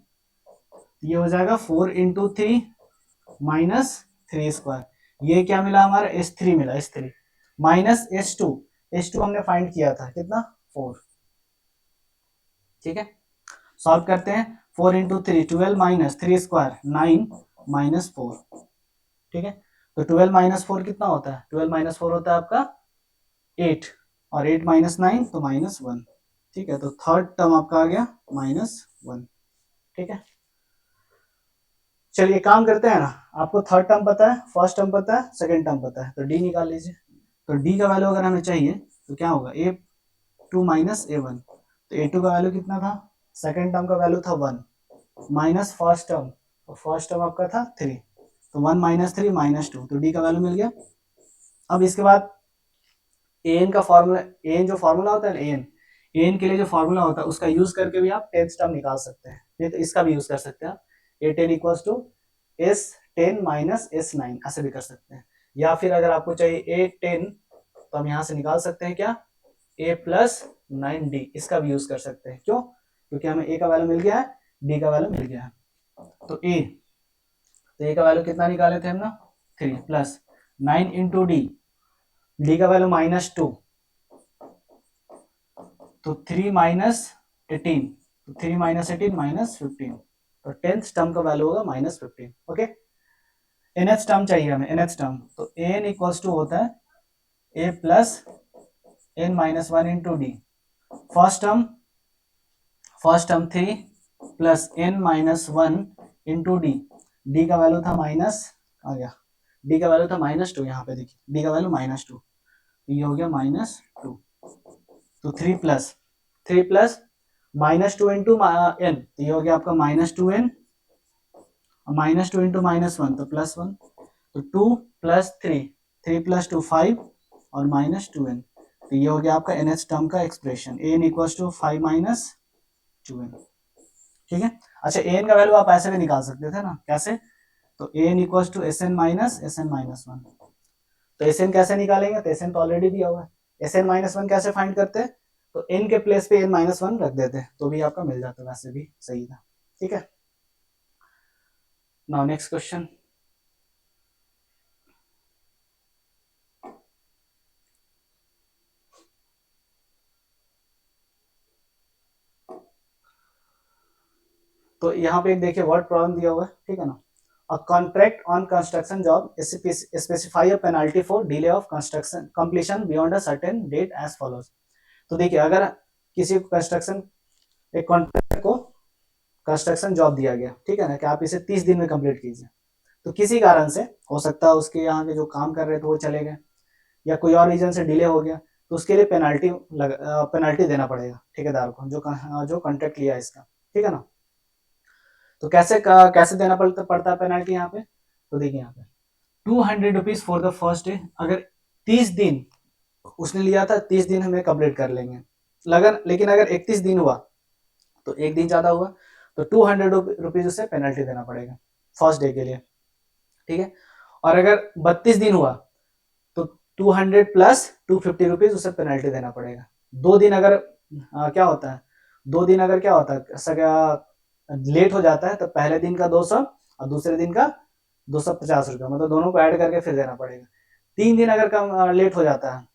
ये हो जाएगा 4 इंटू 3 माइनस 3 स्क्वायर। ये क्या मिला हमारा? S3 मिला, S3 माइनस S2 हमने फाइंड किया था कितना? 4। ठीक है, सॉल्व करते हैं। 4 इंटू 3 12 माइनस 3 स्क्वायर 9 माइनस 4। ठीक है, तो 12 माइनस 4 कितना होता है? 12 माइनस 4 होता है आपका 8, और 8 माइनस 9 तो माइनस 1। ठीक है, तो थर्ड टर्म आपका आ गया -1। ठीक है, चलिए काम करते हैं ना, आपको थर्ड टर्म पता है, फर्स्ट टर्म पता है, सेकेंड टर्म पता है, तो डी निकाल लीजिए। तो डी का वैल्यू अगर हमें चाहिए तो क्या होगा? A2 माइनस A1, तो A2 का वैल्यू कितना था? सेकेंड टर्म का वैल्यू था 1 माइनस फर्स्ट टर्म, तो फर्स्ट टर्म आपका था 3, तो 1 माइनस 3 माइनस 2, तो डी का वैल्यू मिल गया। अब इसके बाद an का फॉर्मूला, an जो फॉर्मूला होता है ना, an के लिए जो फॉर्मूला होता है उसका यूज करके भी आप टेंथ टर्म निकाल सकते हैं, नहीं तो इसका भी यूज कर सकते हैं आप। A10 equals to S10 minus S9 ऐसे भी कर सकते हैं, या फिर अगर आपको चाहिए A10 तो हम यहाँ से निकाल सकते हैं क्या? A प्लस 9D, इसका भी यूज कर सकते हैं। क्यों? क्योंकि हमें A का वैल्यू मिल गया है डी का वैल्यू मिल गया है। तो ए का वैल्यू कितना निकाले थे हम ना 3 प्लस 9 इंटू डी का वैल्यू -2, तो 3 माइनस 18, तो 3 माइनस 18 -15, तो 10th टर्म का वैल्यू होगा -15। ओके, nth टर्म चाहिए हमें, nth टर्म, तो an इक्वल्स टू होता है a plus n minus 1 into D. First term 3 plus n minus 1 into D का वैल्यू था माइनस, आ गया, डी का वैल्यू था -2, यहाँ पे देखिए डी का वैल्यू -2, ये हो गया -2, तो 3 प्लस -2 इंटू n, तो ये हो गया आपका -2n, -2 इंटू -1 तो +1, तो 2 प्लस 3 प्लस 2 5 और -2n, तो ये हो गया आपका nth टर्म का expression, an equals to 5 - 2n। ठीक है, अच्छा an का वैल्यू आप ऐसे भी निकाल सकते थे ना, कैसे, तो an equals to sn minus 1, तो sn कैसे निकालेंगे, तो sn तो ऑलरेडी दिया हुआ है, sn -1 कैसे फाइंड करते हैं, तो n के प्लेस पे n -1 रख देते हैं, तो भी आपका मिल जाता है, वैसे भी सही था। ठीक है, नाउ नेक्स्ट क्वेश्चन। तो यहाँ पे एक देखिए वर्ड प्रॉब्लम दिया हुआ है, ठीक है ना, a contract on construction job specify a penalty for delay of construction completion beyond a certain date as follows. तो देखिए अगर किसी को एक कॉन्ट्रैक्ट को कंस्ट्रक्शन जॉब दिया गया, ठीक है ना, कि आप इसे 30 दिन में कंप्लीट कीजिए, तो किसी कारण से हो सकता है उसके यहाँ के जो काम कर रहे थे वो चले गए, या कोई और रीजन से डिले हो गया, तो उसके लिए पेनाल्टी देना पड़ेगा ठेकेदार को, जो कॉन्ट्रैक्ट लिया इसका, ठीक है ना। तो कैसे देना पड़ता है पेनल्टी यहाँ पे, तो देखिए यहाँ पे 200 rupees for the first day, अगर 30 दिन उसने लिया था, 30 दिन हमें कंप्लीट कर लेंगे, लेकिन अगर 31 दिन हुआ तो एक दिन ज्यादा हुआ, तो 200 रुपीज उसे पेनल्टी देना पड़ेगा फर्स्ट डे के लिए, ठीक है। और अगर 32 दिन हुआ तो 200 प्लस 250 रुपीज उसे पेनल्टी देना पड़ेगा। 2 दिन अगर क्या होता है, 2 दिन अगर क्या होता है लेट हो जाता है, तो पहले दिन का 200 और दूसरे दिन का 250 रुपया, मतलब दोनों को ऐड करके फिर देना पड़ेगा। 3 दिन अगर कम लेट हो जाता है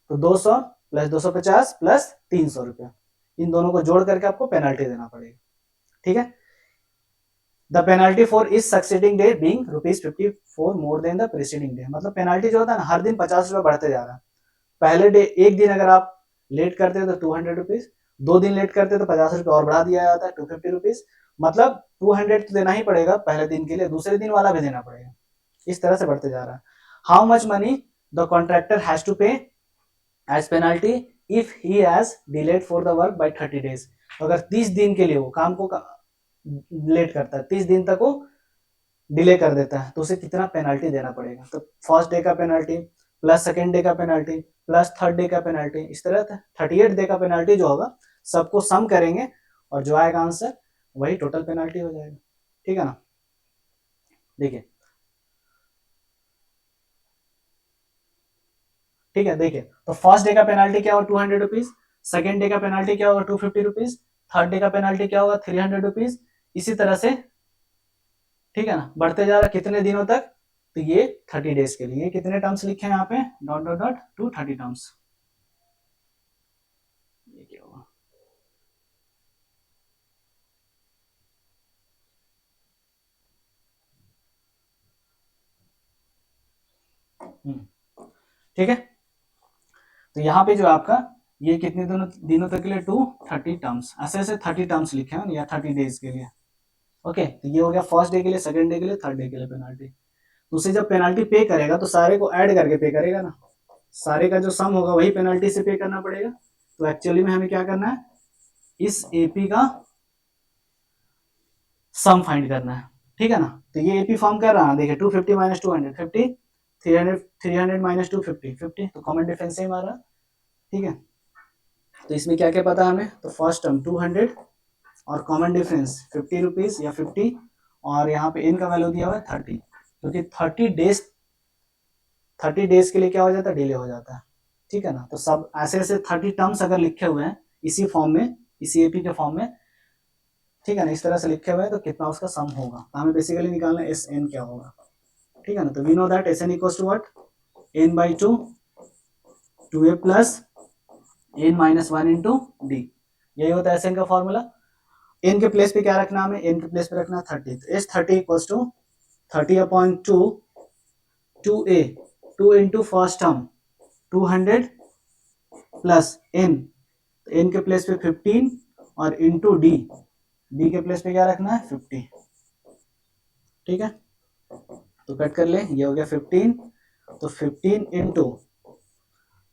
तो 200 प्लस 250 प्लस 300 रुपया, इन दोनों को जोड़ करके आपको पेनल्टी देना पड़ेगा, ठीक है। द पेनल्टी फॉर इस succeeding day being ₹50 more than the preceding day, मतलब पेनल्टी जो होता है ना, हर दिन 50 रुपया बढ़ते जा रहा है। पहले डे एक दिन अगर आप लेट करते हो तो 200 रुपीज, 2 दिन लेट करते तो 50 रुपया और बढ़ा दिया जाता है 250 रुपीज, मतलब 200 तो देना ही पड़ेगा पहले दिन के लिए, दूसरे दिन वाला भी देना पड़ेगा, इस तरह से बढ़ते जा रहा है। How much money the contractor has to pay as penalty if he has delayed for the work by 30 days, अगर 30 दिन के लिए वो काम को लेट करता है, 30 दिन तक वो डिले कर देता है, तो उसे कितना पेनल्टी देना पड़ेगा, तो फर्स्ट डे का पेनल्टी प्लस सेकेंड डे का पेनल्टी प्लस थर्ड डे का पेनल्टी, इस तरह 38 डे का पेनल्टी जो होगा सबको सम करेंगे और जो आएगा आंसर वही टोटल पेनल्टी हो जाएगा, ठीक है ना। देखिए ठीक है, देखिए तो फर्स्ट डे का पेनल्टी क्या होगा 200 रुपीज, सेकेंड डे का पेनल्टी क्या होगा 250 रुपीज, थर्ड डे का पेनल्टी क्या होगा 300 रुपीज, इसी तरह से, ठीक है ना, बढ़ते जा रहा कितने दिनों तक, तो ये 30 डेज के लिए। कितने टर्म्स लिखे हैं यहाँ पे, dot dot dot to 30 terms, ये क्या होगा, ठीक है। तो यहाँ पे जो आपका ये कितने दिनों तक के लिए 230 टर्म्स, ऐसे ऐसे 30 टर्म्स लिखे हैं या 30 डेज के लिए। ओके, तो ये हो गया फर्स्ट डे के लिए, सेकंड डे के लिए, थर्ड डे के लिए पेनाल्टी। तो उसे जब पेनाल्टी पे करेगा तो सारे को ऐड करके पे करेगा ना, सारे का जो सम होगा वही पेनाल्टी से पे करना पड़ेगा। तो एक्चुअली में हमें क्या करना है, इस एपी का सम फाइंड करना है, ठीक है ना। तो ये एपी फॉर्म कर रहा है, देखिए 250 माइनस 200 50, 300 माइनस 250 50, तो कॉमन डिफरेंस सेम आ रहा, ठीक है। तो इसमें क्या क्या पता हमें, तो फर्स्ट टर्म 200 और कॉमन डिफरेंस 50 रुपीज या 50, और यहाँ पे n का वैल्यू दिया हुआ है 30, क्योंकि 30 डेज के लिए क्या हो जाता है, डिले हो जाता है, ठीक है ना। तो सब ऐसे ऐसे 30 टर्म्स अगर लिखे हुए हैं इसी फॉर्म में, इसी एपी के फॉर्म में, ठीक है ना, इस तरह से लिखे हुए हैं, तो कितना उसका सम होगा, तो हमें बेसिकली निकालना है एस एन क्या होगा। ठीक है ना, तो we know that s n equals to what, n by two, two a plus n minus one into d, यही होता है एस एन का फॉर्मूला। एन के प्लेस पे क्या रखना है हमें, एन के प्लेस पे रखना है 30, तो s 30 equals to 30 upon two, two a, two into first term 200 plus n, n के प्लेस पे 15 और इंटू डी, डी के प्लेस पे क्या रखना है 50। ठीक है, तो कट कर ले, ये हो गया 15, तो 15 into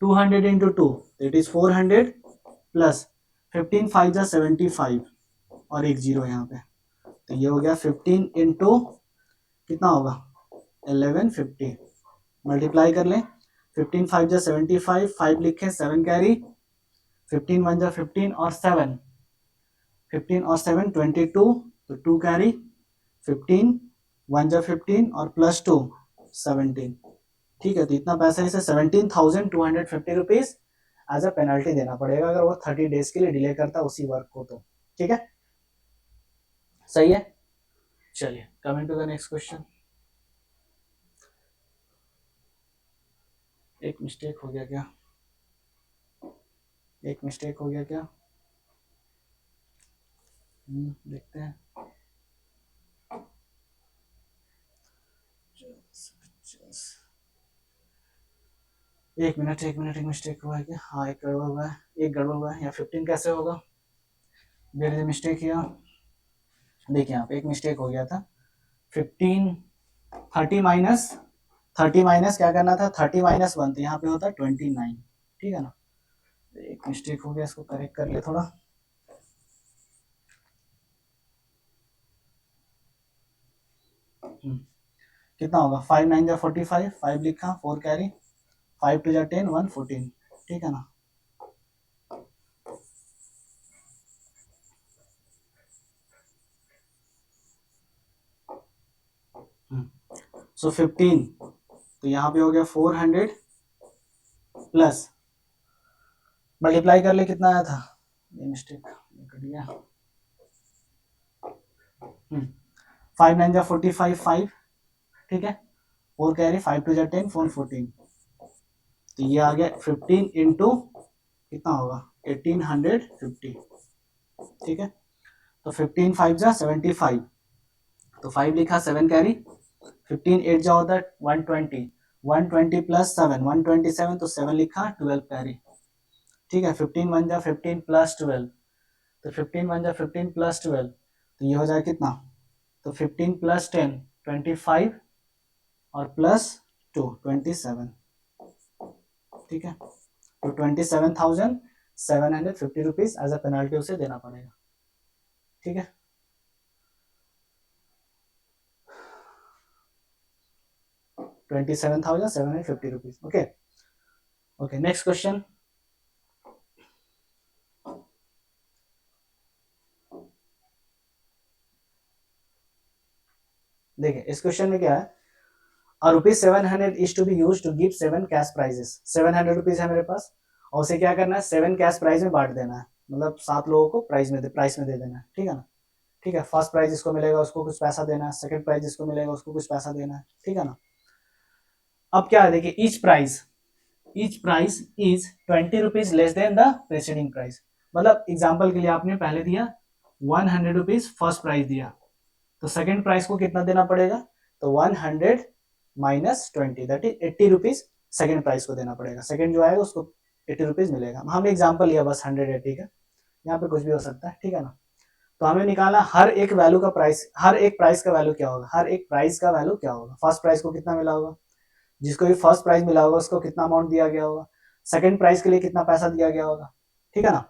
200 into two, it is 400 plus 15 5 जा 75 और एक जीरो यहाँ पे, तो ये हो गया 15 इंटू कितना होगा 1150, मल्टीप्लाई कर लें, 15 5 जा 75, 5 लिखे 7 कैरी, 15 1 जा 15 और 7, 15 और 7 22, तो 2 कैरी, 15 1 जा 15 और प्लस 2 17। ठीक है, तो इतना पैसा इसे 17,250 रुपीज एज अ पेनल्टी देना पड़ेगा अगर वो 30 डेज के लिए डिले करता उसी वर्क को तो। ठीक है, सही है, चलिए coming to the next question. एक मिस्टेक हो गया क्या, एक मिस्टेक हो गया क्या, देखते हैं। एक मिनट एक मिस्टेक हुआ है क्या, हाँ एक गड़बड़ हुआ है, एक गड़बड़ हुआ है, या 15 कैसे होगा, देयर इज अ मिस्टेक किया, देखिए यहाँ पे एक मिस्टेक हो गया था, 15 30 माइनस क्या करना था, 30 माइनस 1, तो यहाँ पे होता है 29। ठीक है ना, एक मिस्टेक हो गया, इसको करेक्ट कर ले थोड़ा। कितना होगा, 5 9 जा 45, 5 लिखा, 4 कैरी, 5 2 जा 10, 1 14। ठीक है ना, सो 15, तो यहाँ पे हो गया 400 प्लस, मल्टीप्लाई कर ले कितना आया था, ये मिस्टेक कट गया, 5 9 जा 45, 5, ठीक है, 4 कैरी, 5 2 जा 10, 4 14, तो ये आ गया 15 इंटू कितना होगा 1850। ठीक है, तो 15 5 जा 75, तो 5 लिखा, 7 कैरी, 15 8 जा होता है 120, 120 प्लस 7 127, तो 7 लिखा, 12 कैरी। ठीक है, 15 1 जा 15 प्लस 12, तो 15 1 जा 15 प्लस 12, तो ये हो जाए कितना, तो 15 प्लस 10 25 और प्लस 2 27। ठीक है, तो 27,750 रुपीज एज अ पेनल्टी उसे देना पड़ेगा। ठीक है, ₹27,750। Okay okay, next question. देखिए इस क्वेश्चन में क्या है, ₹700 is to be used to give 7 cash prices, 700 rupees है मेरे पास, और उसे क्या करना है 7 कैश प्राइज में बांट देना है, मतलब 7 लोगों को प्राइस में दे देना है। ठीक है ना, ठीक है, फर्स्ट प्राइज जिसको मिलेगा उसको कुछ पैसा देना है, सेकंड प्राइज जिसको मिलेगा उसको कुछ पैसा देना है। ठीक है ना, अब क्या है, देखिए each price is 20 rupees less than the presiding price, मतलब एग्जाम्पल के लिए आपने पहले दिया 100 रुपीज फर्स्ट प्राइस दिया, तो सेकंड प्राइस को कितना देना पड़ेगा, तो 100 minus 20 that is 80 rupees second price को देना पड़ेगा, सेकंड जो आएगा उसको 80 रुपीज मिलेगा। हमने एग्जाम्पल लिया बस 180 का, यहाँ पे कुछ भी हो सकता है। ठीक है ना, तो हमें निकालना हर एक वैल्यू का प्राइस, हर एक प्राइस का वैल्यू क्या होगा, हर एक प्राइस का वैल्यू क्या होगा, फर्स्ट प्राइस को कितना मिला होगा, जिसको भी फर्स्ट प्राइस मिला होगा उसको कितना अमाउंट दिया गया होगा, सेकंड प्राइस के लिए कितना पैसा दिया गया होगा। ठीक है ना,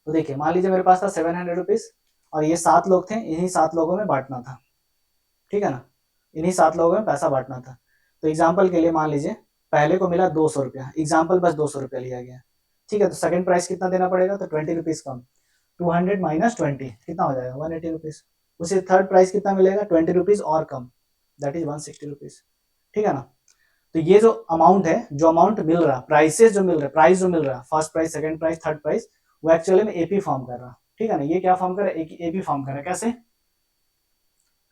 तो देखिए मान लीजिए मेरे पास था 700 रुपीज और ये 7 लोग थे, इन्हीं 7 लोगों में बांटना था। ठीक है ना, इन्हीं 7 लोगों में पैसा बांटना था, तो एग्जाम्पल के लिए मान लीजिए पहले को मिला 200 रुपया, एग्जाम्पल बस 200 रुपया लिया गया। ठीक है, तो सेकंड प्राइस कितना देना पड़ेगा, तो 20 रुपीज कम, 200 माइनस 20 कितना हो जाएगा 180 रुपीज। उसे थर्ड प्राइस कितना मिलेगा 20 रुपीज और कम, दैट इज 160 रुपीज। ठीक है ना, तो ये जो अमाउंट है, जो अमाउंट मिल रहा, प्राइसेस जो मिल रहा, प्राइस जो मिल रहा, first price second price third price, वो एक्चुअली में एपी फॉर्म कर रहा। ठीक है ना। ये क्या फॉर्म कर रहा है, एपी फॉर्म कर रहा है। कैसे,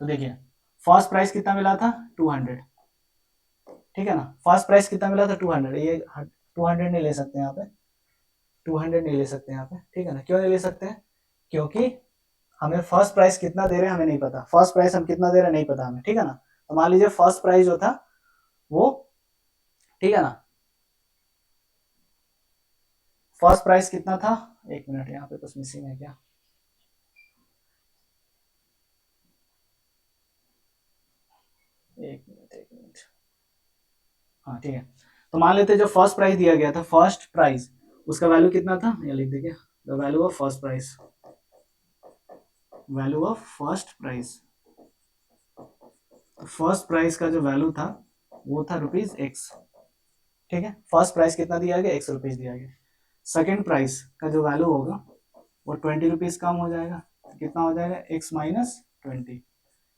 तो देखिए फर्स्ट प्राइस कितना मिला था 200, ठीक है ना। फर्स्ट प्राइस कितना मिला था 200, ये 200 नहीं ले सकते यहाँ पे, 200 नहीं ले सकते यहाँ पे, ठीक है ना। क्यों नहीं ले सकते हैं, क्योंकि हमें फर्स्ट प्राइस कितना दे रहे हैं हमें नहीं पता, फर्स्ट प्राइस हम कितना दे रहे हैं नहीं पता हमें, ठीक है ना। तो मान लीजिए फर्स्ट प्राइस जो था वो, ठीक है ना, फर्स्ट प्राइस कितना था, एक मिनट यहाँ पे कुछ मिसिंग है क्या, एक मिनट, हाँ ठीक है। तो मान लेते जो फर्स्ट प्राइस दिया गया था, फर्स्ट प्राइस उसका वैल्यू कितना था, ये लिख दीजिए, the value of first price, value of first price, first price का जो वैल्यू था वो था ₹X, ठीक है। फर्स्ट प्राइस कितना दिया गया, ₹X दिया गया। सेकंड प्राइस का जो वैल्यू होगा वो ₹20 कम हो जाएगा, कितना हो जाएगा X माइनस 20,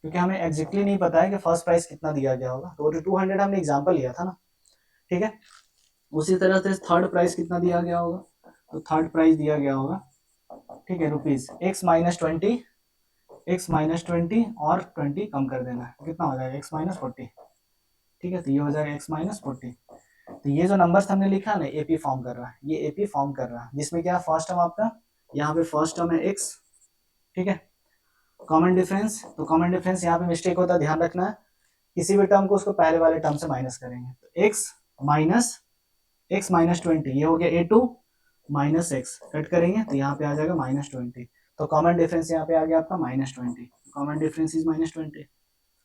क्योंकि हमें एग्जैक्टली नहीं पता है कि फर्स्ट प्राइस कितना दिया गया होगा, तो 200 हमने एग्जाम्पल लिया था ना, ठीक है। उसी तरह से थर्ड प्राइस कितना दिया गया होगा, तो थर्ड प्राइस दिया गया होगा, ठीक है, ₹X माइनस 20, और 20 कम कर देना है, कितना हो जाएगा X माइनस 40, ठीक है। तो ये हो जाएगा X माइनस 40। तो ये जो नंबर्स हमने लिखा ना, एपी फॉर्म कर रहा है, ये एपी फॉर्म कर रहा है, जिसमें क्या फर्स्ट टर्म आपका, यहाँ पे फर्स्ट टर्म है X, ठीक है। कॉमन डिफरेंस, तो कॉमन डिफरेंस यहाँ पे मिस्टेक होता है, ध्यान रखना है, किसी भी टर्म को उसको पहले वाले टर्म से माइनस करेंगे, तो x माइनस 20, ये हो गया A2 माइनस एक्स, कट करेंगे तो यहाँ पे आ जाएगा -20, तो कॉमन डिफरेंस यहाँ पे आ गया आपका -20, कॉमन डिफरेंस इज -20,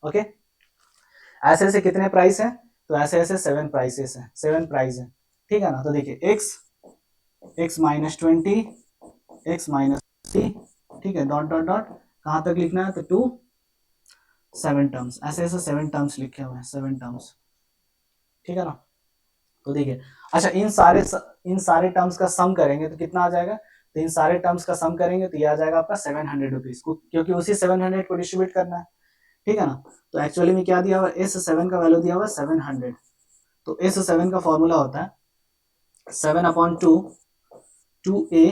ओके। ऐसे ऐसे कितने प्राइस हैं, तो ऐसे ऐसे 7 प्राइसेस हैं, 7 प्राइस है, ठीक है ना। तो देखिए x माइनस 20, x माइनस 3, ठीक है, डॉट डॉट डॉट, कहाँ तक लिखना है, तो 2 7 टर्म्स, ऐसे ऐसे 7 टर्म्स लिखे हुए हैं, 7 टर्म्स, ठीक है ना। तो देखिए, अच्छा इन सारे टर्म्स का सम करेंगे तो कितना आ जाएगा, तो इन सारे टर्म्स का सम करेंगे तो ये आ जाएगा आपका ₹700 को, क्योंकि उसी 700 को डिस्ट्रीब्यूट करना है, ठीक है ना। तो एक्चुअली में क्या दिया हुआ, S7 का वैल्यू दिया हुआ 700, तो S7 का फॉर्मूला होता है 7/2 2a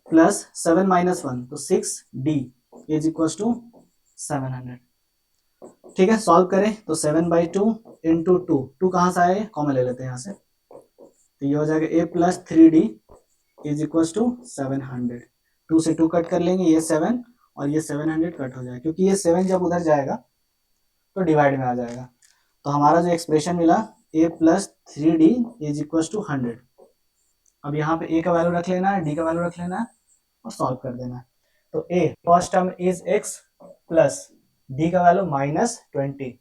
प्लस 7 माइनस 1, तो 6d इज इक्वल टू 700, ठीक है। सॉल्व करें तो 7/2 इंटू 2 कहाँ से आए, कॉमन ले लेते हैं यहाँ से, तो ये हो जाएगा a plus 3d is equal to 700, 2 से 2 कट कर लेंगे, ये 7 और ये 700 कट हो जाएगा, क्योंकि ये 7 जब उधर जाएगा तो डिवाइड में आ जाएगा। तो हमारा जो एक्सप्रेशन मिला a plus 3d is equal to 100, अब यहाँ पे a का वैल्यू रख लेना है, d का वैल्यू रख लेना है और सॉल्व कर देना है। तो a first term is x plus d का वैल्यू -20,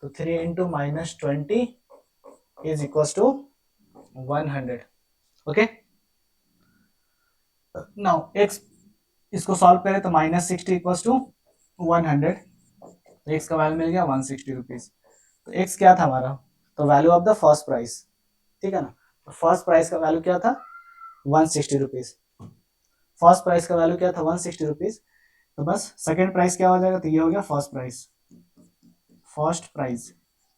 तो 3 into -20 is equal to 100, okay. Now x, इसको सॉल्व करें तो -60 इक्वल टू 100, तो x का वैल्यू मिल गया ₹160। तो x क्या था हमारा, तो value of the first price, ठीक है ना। तो फर्स्ट प्राइस का वैल्यू क्या था ₹160, फर्स्ट प्राइस का वैल्यू क्या था ₹160, तो बस सेकंड प्राइस क्या हो जाएगा, तो ये हो गया फर्स्ट प्राइस, फर्स्ट प्राइस,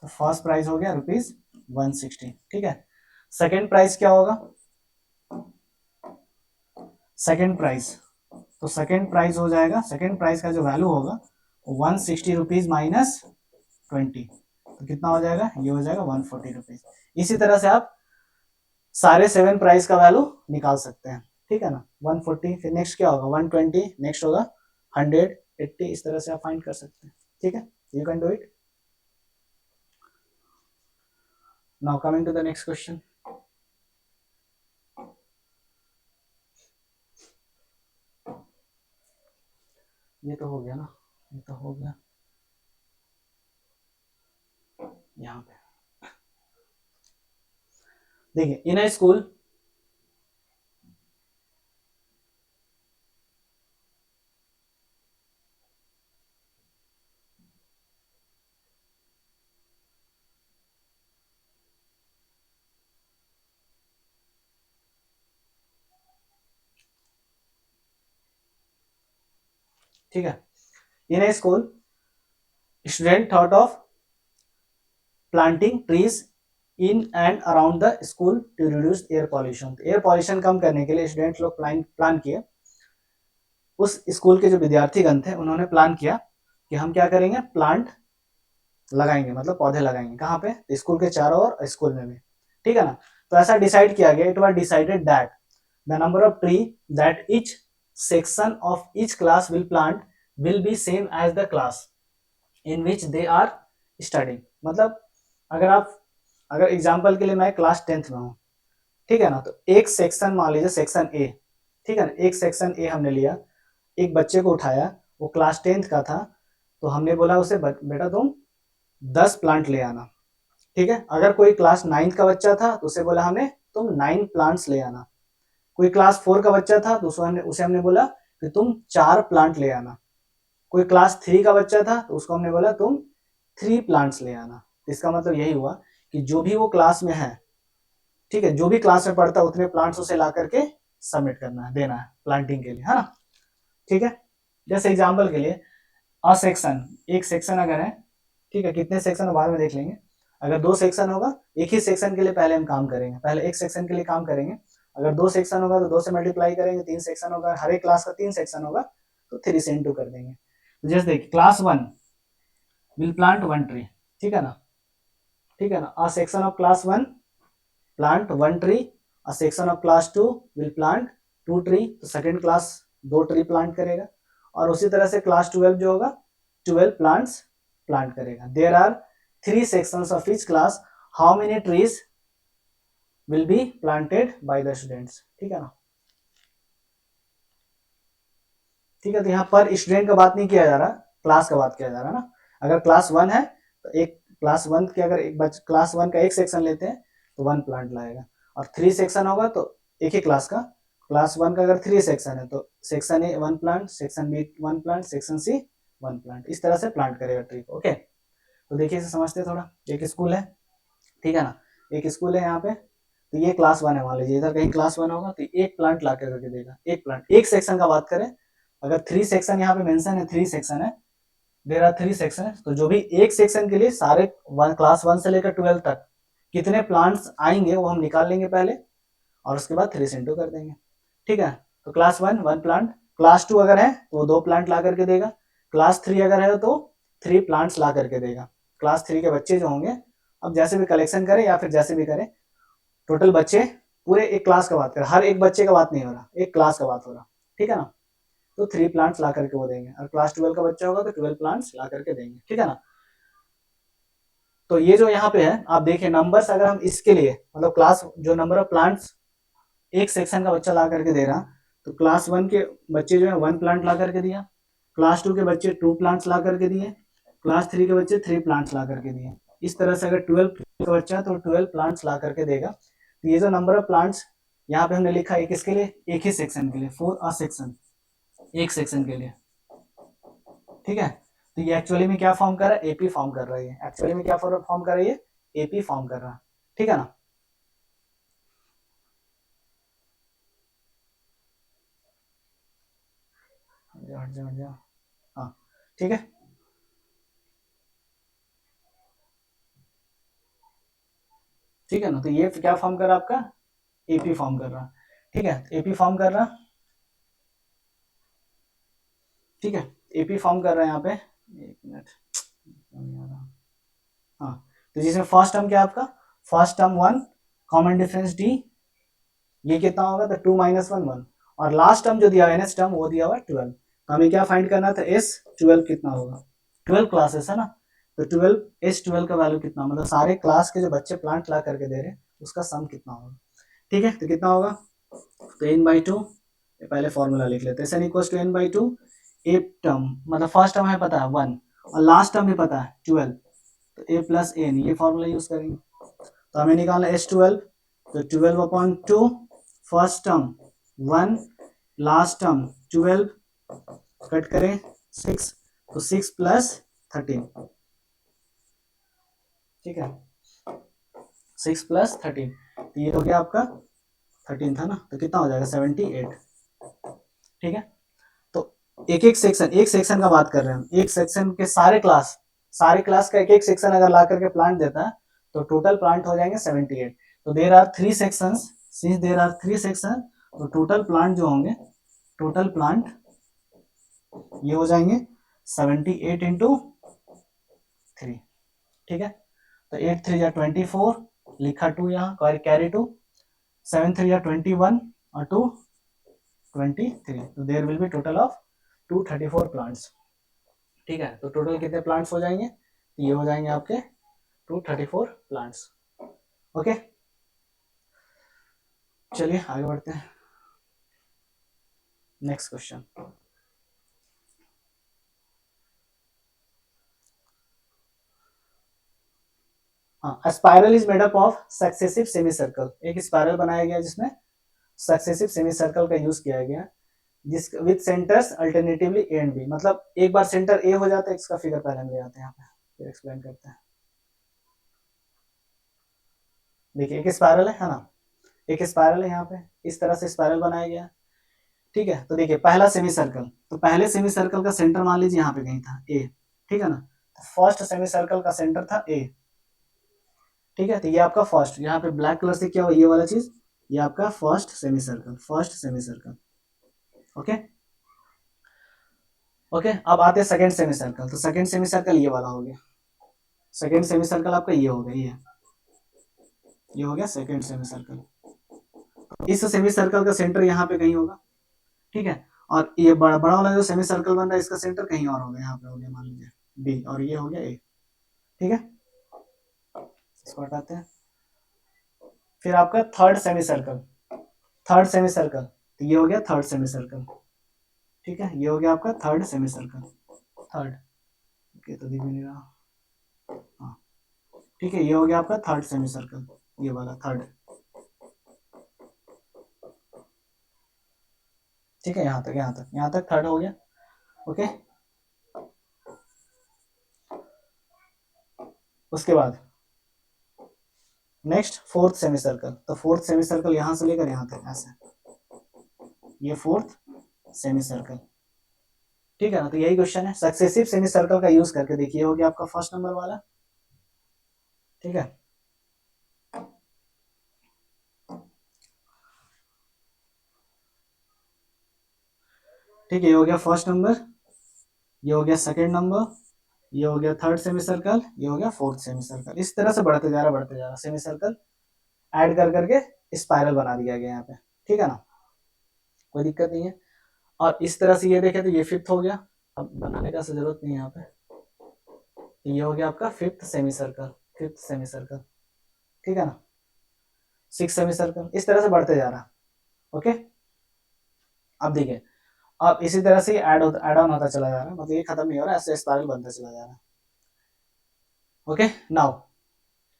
तो फर्स्ट प्राइस हो गया ₹160, ठीक है। सेकंड प्राइस क्या होगा, सेकंड प्राइस, तो सेकंड प्राइस हो जाएगा, सेकंड प्राइस का जो वैल्यू होगा ₹160 माइनस 20, तो कितना हो जाएगा, ये हो जाएगा ₹140। इसी तरह से आप सारे 7 प्राइस का वैल्यू निकाल सकते हैं, ठीक है ना। 140, फिर नेक्स्ट क्या होगा 120, नेक्स्ट होगा 100, 80, इस तरह से आप फाइंड कर सकते हैं, ठीक है। You can do it. Now coming to the next question, ये तो हो गया ना, ये तो हो गया, यहाँ पे देखिए, इन ए स्कूल, ठीक है, in a school student thought of planting trees in and around the school to reduce air pollution. Air pollution कम करने के लिए स्टूडेंट लोग प्लान किए उस स्कूल के जो विद्यार्थीगण थे उन्होंने प्लान किया कि हम क्या करेंगे, प्लांट लगाएंगे, मतलब पौधे लगाएंगे। कहाँ पे, स्कूल के चारों ओर, स्कूल में भी, ठीक है ना। तो ऐसा डिसाइड किया गया, it was decided that the number of tree that each section of each class will plant will be same as the class in which they are studying. मतलब अगर एग्जाम्पल के लिए मैं क्लास 10th में हूँ, ठीक है ना, तो एक सेक्शन मान लीजिए सेक्शन ए, ठीक है ना, एक सेक्शन ए हमने लिया, एक बच्चे को उठाया, वो क्लास 10th का था, तो हमने बोला उसे बेटा तुम 10 प्लांट ले आना, ठीक है। अगर कोई क्लास 9th का बच्चा था तो उसे बोला हमने तुम 9 प्लांट्स ले आना। कोई क्लास 4 का बच्चा था तो उसे हमने बोला कि तुम 4 प्लांट ले आना। कोई क्लास 3 का बच्चा था तो उसको हमने बोला तुम 3 प्लांट्स ले आना। इसका मतलब यही हुआ कि जो भी वो क्लास में है, ठीक है, जो भी क्लास में पढ़ता है उतने प्लांट्स उसे ला करके सबमिट करना है, देना है प्लांटिंग के लिए, है ना, ठीक है। जैसे एग्जाम्पल के लिए अ सेक्शन, एक सेक्शन अगर है, ठीक है, कितने सेक्शन बाद में देख लेंगे। अगर 2 सेक्शन होगा, एक ही सेक्शन के लिए पहले हम काम करेंगे, पहले एक सेक्शन के लिए काम करेंगे। अगर 2 सेक्शन होगा तो 2 से मल्टीप्लाई करेंगे, 3 सेक्शन होगा, हर एक क्लास का 3 सेक्शन होगा तो 3 से इंटू कर देंगे। तो जैसे देखिए क्लास 1 विल प्लांट 1 ट्री, ठीक है ना, ठीक है ना। A section of class 1 plant 1 tree, a section of class 2 will plant 2 tree, तो सेकंड क्लास 2 ट्री प्लांट करेगा। और उसी तरह से क्लास 12 जो होगा 12 प्लांट्स प्लांट करेगा। There are 3 sections of each class, how many trees will be planted by the students, ठीक है ना, ठीक है। तो यहाँ पर स्टूडेंट का बात नहीं किया जा रहा, क्लास का बात किया जा रहा ना। अगर क्लास 1 है तो एक क्लास 1 के अगर एक क्लास 1 का एक सेक्शन लेते हैं तो 1 प्लांट लाएगा। और 3 सेक्शन होगा तो एक ही क्लास का, क्लास 1 का अगर 3 सेक्शन है तो section A 1 plant, section B 1 plant, section C 1 plant, इस तरह से प्लांट करेगा ट्री को। ओके, तो देखिए इसे समझते हैं थोड़ा। एक स्कूल है, ठीक है ना, एक स्कूल है यहाँ पे, तो ये क्लास 1 है, मान लीजिए इधर कहीं क्लास 1 होगा तो एक प्लांट ला करके देगा, एक प्लांट। एक सेक्शन का बात करें, अगर 3 सेक्शन यहाँ पे मेंशन है, 3 सेक्शन है, देयर आर 3 सेक्शन, तो जो भी एक सेक्शन के लिए सारे क्लास 1 से लेकर 12 तक कितने प्लांट्स आएंगे वो हम निकाल लेंगे पहले, और उसके बाद 3 से इंटू कर देंगे, ठीक है। तो क्लास 1 1 प्लांट, क्लास 2 अगर है तो वो 2 प्लांट ला करके देगा, क्लास 3 अगर है तो 3 प्लांट्स ला करके देगा। क्लास 3 के बच्चे जो होंगे, अब जैसे भी कलेक्शन करें या फिर जैसे भी करें, टोटल बच्चे पूरे एक क्लास का बात करें, हर एक बच्चे का बात नहीं हो रहा, एक क्लास का बात हो रहा, ठीक है ना। तो 3 प्लांट्स ला करके वो देंगे, और क्लास 12 का बच्चा होगा तो 12 प्लांट्स ला करके देंगे, ठीक है ना। तो ये जो यहाँ पे है आप देखिए नंबर्स, अगर हम इसके लिए मतलब क्लास जो नंबर ऑफ प्लांट्स एक सेक्शन का बच्चा ला करके दे रहा, तो क्लास 1 के बच्चे जो है 1 प्लांट ला करके दिया, क्लास 2 के बच्चे 2 प्लांट्स ला करके दिए, क्लास 3 के बच्चे 3 प्लांट्स ला करके दिए। इस तरह से अगर 12 का बच्चा तो 12 प्लांट्स ला करके देगा। तो ये जो नंबर ऑफ प्लांट्स यहाँ पे हमने लिखा है किसके लिए, एक ही सेक्शन के लिए, फॉर अ सेक्शन, एक सेक्शन के लिए, ठीक है। तो ये एक्चुअली में क्या फॉर्म कर रहा है, एपी फॉर्म कर रही है, एक्चुअली में क्या फॉर्म कर रही है, एपी फॉर्म कर रहा है, ठीक है ना। हाँ, ठीक है, ठीक है ना। तो ये क्या फॉर्म कर रहा है आपका, एपी फॉर्म कर रहा, ठीक है, एपी फॉर्म कर रहा, ठीक है, एपी फॉर्म कर रहा है यहाँ पे। एक मिनट, हाँ, तो जिसमें फर्स्ट टर्म क्या है आपका, first term 1, common difference D, ये कितना होगा, तो 2 माइनस 1 1, और लास्ट टर्म जो दिया हुआ एस टर्म वो दिया हुआ 12। तो हमें क्या फाइंड करना था, एस 12 कितना होगा, 12 क्लासेस है ना, तो 12 एस 12 का वैल्यू कितना, मतलब सारे क्लास के जो बच्चे प्लांट ला करके दे रहे हैं उसका सम कितना होगा, ठीक है। तो कितना होगा, तो n/2, पहले फॉर्मूला लिख लेते हैं, n equal to n/2, a term मतलब फर्स्ट टर्म है पता है 1, और लास्ट टर्म भी पता है 12, तो a प्लस एन, ये फॉर्मूला यूज करेंगे। तो हमें निकालना S12, तो 12/2, first term 1, last term 12, cut करें 6, तो 6 प्लस 13, ठीक है, 6 प्लस 13, तो ये हो गया आपका 13 था ना, तो कितना हो जाएगा 78, ठीक है। तो एक सेक्शन का बात कर रहे हैं हम, एक सेक्शन के सारे क्लास का एक सेक्शन अगर ला करके प्लांट देता है तो टोटल प्लांट हो जाएंगे 78। तो there are 3 sections, since there are 3 section, तो टोटल प्लांट जो होंगे, टोटल प्लांट ये हो जाएंगे 78 इंटू 3, ठीक है। तो 8 3 या 24, लिखा 2 यहाँ, कैरी 2, 7 3 या 21 और 2 23, तो there will be total of 234 plants, ठीक है। तो टोटल कितने प्लांट्स हो जाएंगे, ये हो जाएंगे आपके 234 प्लांट्स। ओके, चलिए आगे बढ़ते हैं, नेक्स्ट क्वेश्चन। हाँ, spiral is made up of successive semi circle, एक स्पाइरल बनाया गया जिसमें सक्सेसिव सेमी सर्कल का यूज किया गया, जिस with centres alternatively A and B, मतलब एक बार सेंटर ए हो जाता है, इसका फिगर पहले हम ले आते हैं यहाँ पे, फिर एक्सप्लेन करते हैं। देखिए एक स्पाइरल है ना, एक स्पाइरल है यहाँ पे, इस तरह से स्पाइरल बनाया गया, ठीक है। तो देखिए पहला सेमी सर्कल, तो पहले सेमी सर्कल का सेंटर मान लीजिए यहाँ पे कहीं था ए, ठीक है ना। तो फर्स्ट सेमी सर्कल का सेंटर था ए, ठीक है। तो ये आपका फर्स्ट, यहाँ पे ब्लैक कलर से क्या हुआ, ये वाला चीज, ये आपका first semi circle, first semi circle. Okay okay, अब आते हैं सेकंड सेमी सर्कल, तो सेकंड सेमी सर्कल ये वाला हो गया, सेकंड सेमी सर्कल आपका ये हो गया, ये हो गया सेकंड सेमी सर्कल। इस सेमी सर्कल का सेंटर यहाँ पे कहीं होगा, ठीक है। और ये बड़ा बड़ा वाला जो सेमी सर्कल बन रहा है, इसका सेंटर कहीं और होगा, यहाँ पे हो गया मान लीजिए बी, और ये हो गया ए, ठीक है। इसको हटाते हैं। फिर आपका third semi circle, third semi circle, तो ये हो गया थर्ड सेमी सर्कल, ठीक है। ये हो गया आपका third semi circle, third, okay तो दिख भी नहीं रहा, हाँ ठीक है। ये हो गया आपका थर्ड सेमी सर्कल, ये वाला थर्ड, ठीक है। यहाँ तक थर्ड हो गया, ओके। उसके बाद नेक्स्ट फोर्थ सेमी सर्कल, तो फोर्थ सेमी सर्कल यहाँ से लेकर यहाँ तक ऐसे, ये फोर्थ सेमी सर्कल, ठीक है ना। तो यही क्वेश्चन है, सक्सेसिव सेमी सर्कल का यूज करके देखिए, हो गया आपका फर्स्ट नंबर वाला, ठीक है। ठीक है, ये हो गया फर्स्ट नंबर, ये हो गया सेकंड नंबर, ये हो गया थर्ड सेमी सर्कल, ये हो गया फोर्थ सेमी सर्कल, इस तरह से बढ़ते जा रहा बढ़ते जा रहा, सेमी सर्कल ऐड कर करके स्पाइरल बना दिया गया यहाँ पे, ठीक है ना, कोई दिक्कत नहीं है। और इस तरह से ये देखे तो ये फिफ्थ हो गया, अब बनाने का जरूरत नहीं है यहाँ पे, ये हो गया आपका fifth semi circle, fifth semi circle, ठीक है ना, सिक्स सेमी सर्कल, इस तरह से बढ़ते जा रहा, ओके। अब देखिए, अब इसी तरह से ऐड ऑन होता चला जा रहा है, मतलब ये खत्म नहीं हो रहा, ऐसे स्पाइरल बनता चला जा रहा है, ओके। नाउ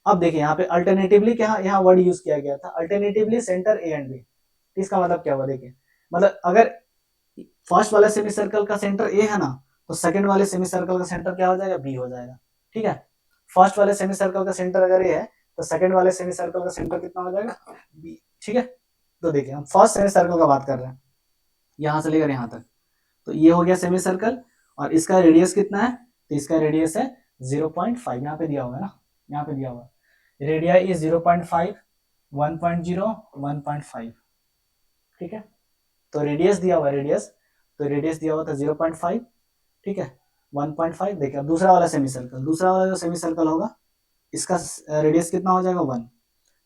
अब देखिए यहाँ पे अल्टरनेटिवली क्या यहाँ वर्ड यूज किया गया था, alternatively centre A and B, इसका मतलब क्या हुआ देखिए, मतलब अगर फर्स्ट वाले सेमी सर्कल का सेंटर ए है ना, तो सेकंड वाले सेमी सर्कल का सेंटर क्या हो जाएगा, बी हो जाएगा, ठीक है। फर्स्ट वाले सेमी सर्कल का सेंटर अगर ए है, तो सेकंड वाले सेमी सर्कल का सेंटर कितना हो जाएगा, बी, ठीक है। तो देखिए हम फर्स्ट सेमी सर्कल का बात कर रहे हैं, यहाँ से लेकर यहाँ तक, तो ये हो गया सेमी सर्कल, और इसका रेडियस कितना है, तो इसका रेडियस है 0.5, यहाँ पे दिया हुआ है ना, यहाँ पे दिया हुआ रेडिया इज 0.5, 1.0, 1.5, ठीक है। तो रेडियस दिया हुआ, रेडियस, तो रेडियस दिया हुआ था 0.5, ठीक है, 1.5। देखिए अब दूसरा वाला सेमी सर्कल, दूसरा वाला जो सेमी सर्कल होगा, इसका रेडियस कितना हो जाएगा 1,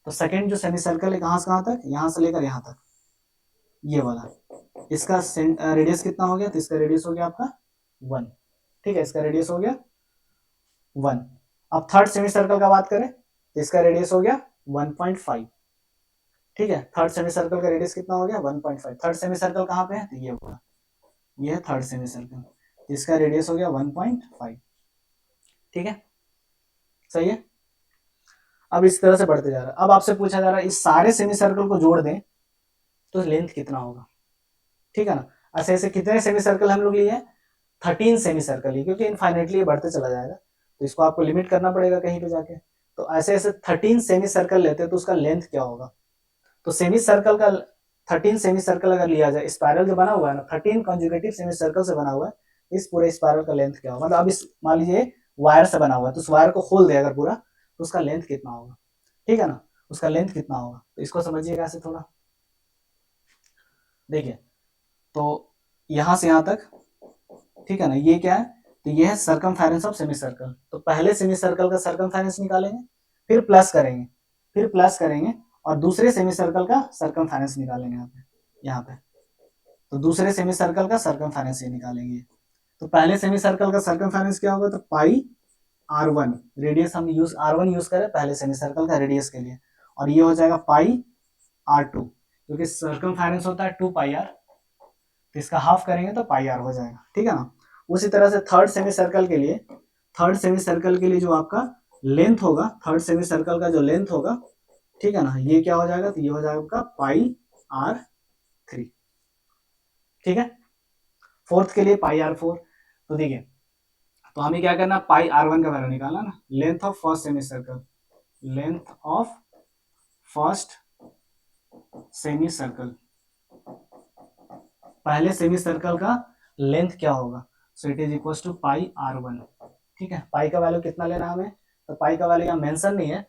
तो सेकंड जो सेमी सर्कल है कहाँ से कहाँ तक, यहाँ से लेकर यहाँ तक, ये वाला, इसका रेडियस कितना हो गया, तो इसका रेडियस हो गया आपका 1, ठीक है, इसका रेडियस हो गया 1। अब थर्ड सेमी सर्कल का बात करें, तो इसका रेडियस हो गया 1.5, ठीक है। थर्ड सेमी सर्कल का रेडियस कितना हो गया 1.5, थर्ड सेमी सर्कल कहाँ पे है, तो ये होगा, ये है थर्ड सेमी सर्कल, इसका रेडियस हो गया 1.5, ठीक है, सही है। अब इस तरह से बढ़ते जा रहा है, अब आपसे पूछा जा रहा है इस सारे सेमी सर्कल को जोड़ दें तो लेंथ कितना होगा, ठीक है ना। ऐसे ऐसे कितने सेमी सर्कल हम लोग लिए हैं, 13 सेमी सर्कल ही, क्योंकि इनफाइनेटली ये बढ़ते चला जाएगा, तो इसको आपको लिमिट करना पड़ेगा कहीं पे जाके, तो ऐसे ऐसे 13 सेमी सर्कल लेते हैं तो उसका लेंथ क्या होगा, तो सेमी सर्कल का 13 सेमी सर्कल अगर लिया जाए, स्पायरल जो बना हुआ है ना 13 कंजुगेटिव सेमी सर्कल से बना हुआ है, इस पूरे स्पायरल का लेंथ क्या होगा, मतलब अब इस मान लीजिए वायर से बना हुआ है, तो उस वायर को खोल दे अगर पूरा, तो उसका लेंथ कितना होगा, ठीक है ना, उसका लेंथ कितना होगा, तो इसको समझिएगा ऐसे थोड़ा, देखिए तो यहां से यहां तक ठीक है ना, ये क्या है, तो ये है सर्कमफेरेंस ऑफ सेमी सर्कल। तो पहले सेमी सर्कल का सर्कमफेरेंस निकालेंगे, फिर प्लस करेंगे, फिर प्लस करेंगे, और दूसरे सेमी सर्कल का सर्कमफेरेंस निकालेंगे यहाँ पे। तो दूसरे सेमी सर्कल का सर्कमफेरेंस ये निकालेंगे। तो पहले सेमी सर्कल का सर्कमफेरेंस क्या होगा, तो पाई R1, रेडियस हम यूज R1 यूज करें पहले सेमी सर्कल का रेडियस के लिए, और ये हो जाएगा पाई R2, क्योंकि सर्कमफेरेंस होता है 2 पाई R, तो इसका हाफ करेंगे तो पाई R हो जाएगा, ठीक है ना। उसी तरह से थर्ड सेमी सर्कल के लिए, थर्ड सेमी सर्कल के लिए जो आपका लेंथ होगा, थर्ड सेमी सर्कल का जो लेंथ होगा, ठीक है ना, ये क्या हो जाएगा, तो ये हो जाएगा आपका पाई R3, ठीक है। फोर्थ के लिए पाई R4। तो देखिए, तो हमें क्या करना, पाई R1 का वैल्यू निकालना ना, length of first semi circle, length of first semi circle, पहले सेमी सर्कल का लेंथ क्या होगा, so it is equal to pi R1, ठीक है। पाई का वैल्यू कितना लेना हमें, तो पाई का वैल्यू यहाँ मेंशन नहीं है,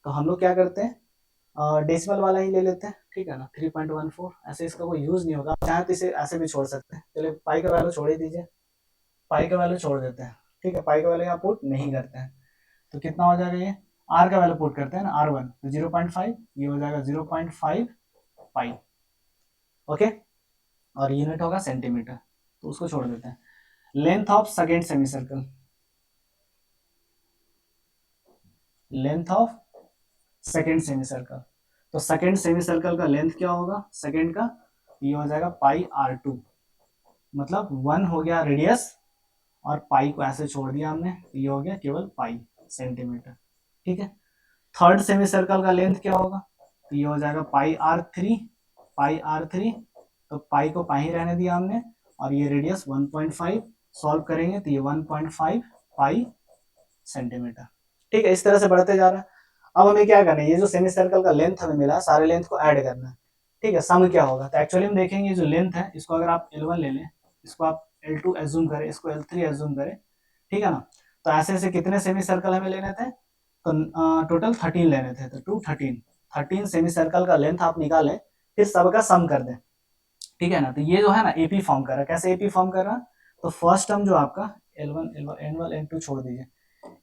तो हम लोग क्या करते हैं, डेसिमल वाला ही ले लेते हैं, ठीक है ना, 3.14, ऐसे इसका कोई यूज नहीं होगा, आप चाहे तो इसे ऐसे भी छोड़ सकते हैं। चलिए पाई का वैल्यू छोड़ ही दीजिए, पाई का वैल्यू छोड़ देते हैं, ठीक है, पाई का वैल्यू यहाँ पुट नहीं करते हैं। तो कितना हो जाएगा, ये आर का वैल्यू पुट करते हैं ना, R1, तो 0.5, ये हो जाएगा 0.5 पाई, ओके, और यूनिट होगा सेंटीमीटर, तो उसको छोड़ देते हैं। Length of second semi circle, length of second semi circle, तो सेकेंड सेमी सर्कल का लेंथ क्या होगा सेकेंड का, ये हो जाएगा पाई R2, मतलब 1 हो गया रेडियस, और पाई को ऐसे छोड़ दिया हमने, तो ये हो गया केवल पाई सेंटीमीटर, ठीक है। थर्ड सेमी सर्कल का लेंथ क्या होगा, तो ये हो जाएगा पाई R3, पाई R3, तो पाई को पाई ही रहने दिया हमने, और ये रेडियस 1.5, सॉल्व करेंगे तो ये 1.5 पाई सेंटीमीटर, ठीक है। इस तरह से बढ़ते जा रहा है। अब हमें क्या करना है, ये जो सेमी सर्कल का लेंथ हमें मिला, सारे लेंथ को ऐड करना है, ठीक है। सम क्या होगा, तो एक्चुअली हम देखेंगे जो लेंथ है, इसको अगर आप L1 ले लें, इसको आप L2 एज्यूम करें, इसको L3 एज्यूम करें, ठीक है ना। तो ऐसे ऐसे कितने सेमी सर्कल हमें लेने थे, तो टोटल 13 लेने थे, तो 2 13, 13 सेमी सर्कल का लेंथ आप निकालें, फिर सबका सम कर दें, ठीक है ना। तो ये जो है ना एपी फॉर्म कर रहा है, कैसे एपी फॉर्म कर रहा है, तो फर्स्ट टर्म जो आपका L1 L1 N1 N2 छोड़ दीजिए,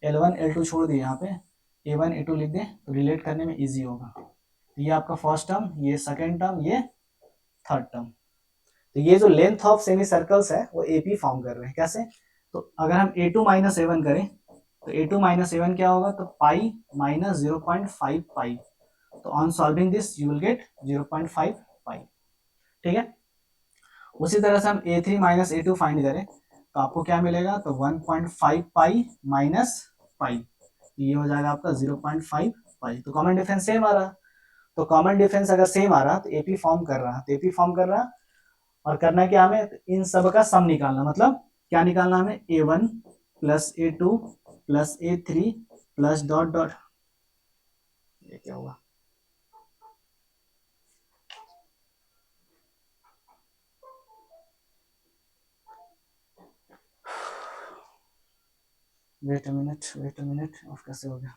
L1 L2 छोड़ दिए, यहाँ पे A1 A2 लिख दें, तो रिलेट करने में इजी होगा। तो ये आपका फर्स्ट टर्म, ये सेकेंड टर्म, ये थर्ड टर्म। तो ये जो लेंथ ऑफ सेमी सर्कल्स है वो एपी फॉर्म कर रहे हैं, कैसे, तो अगर हम A2 माइनस A1 करें, तो A2 माइनस A1 क्या होगा, तो पाई माइनस 0.5 पाई, तो on solving this you will get 0.5 पाई, ठीक है। उसी तरह से हम A3 माइनस A2 फाइंड करें, तो आपको क्या मिलेगा, तो 1.5 पाई माइनस पाई, ये हो जाएगा आपका 0.5 पाई। तो कॉमन डिफरेंस सेम आ रहा, तो कॉमन डिफरेंस अगर सेम आ रहा तो एपी फॉर्म कर रहा, तो एपी फॉर्म कर रहा, और करना क्या हमें, तो इन सब का सम निकालना, मतलब क्या निकालना हमें, A1 plus A2 plus A3 plus dot dot, ये क्या हुआ, वेट अ मिनट, ऑफ कैसे हो गया,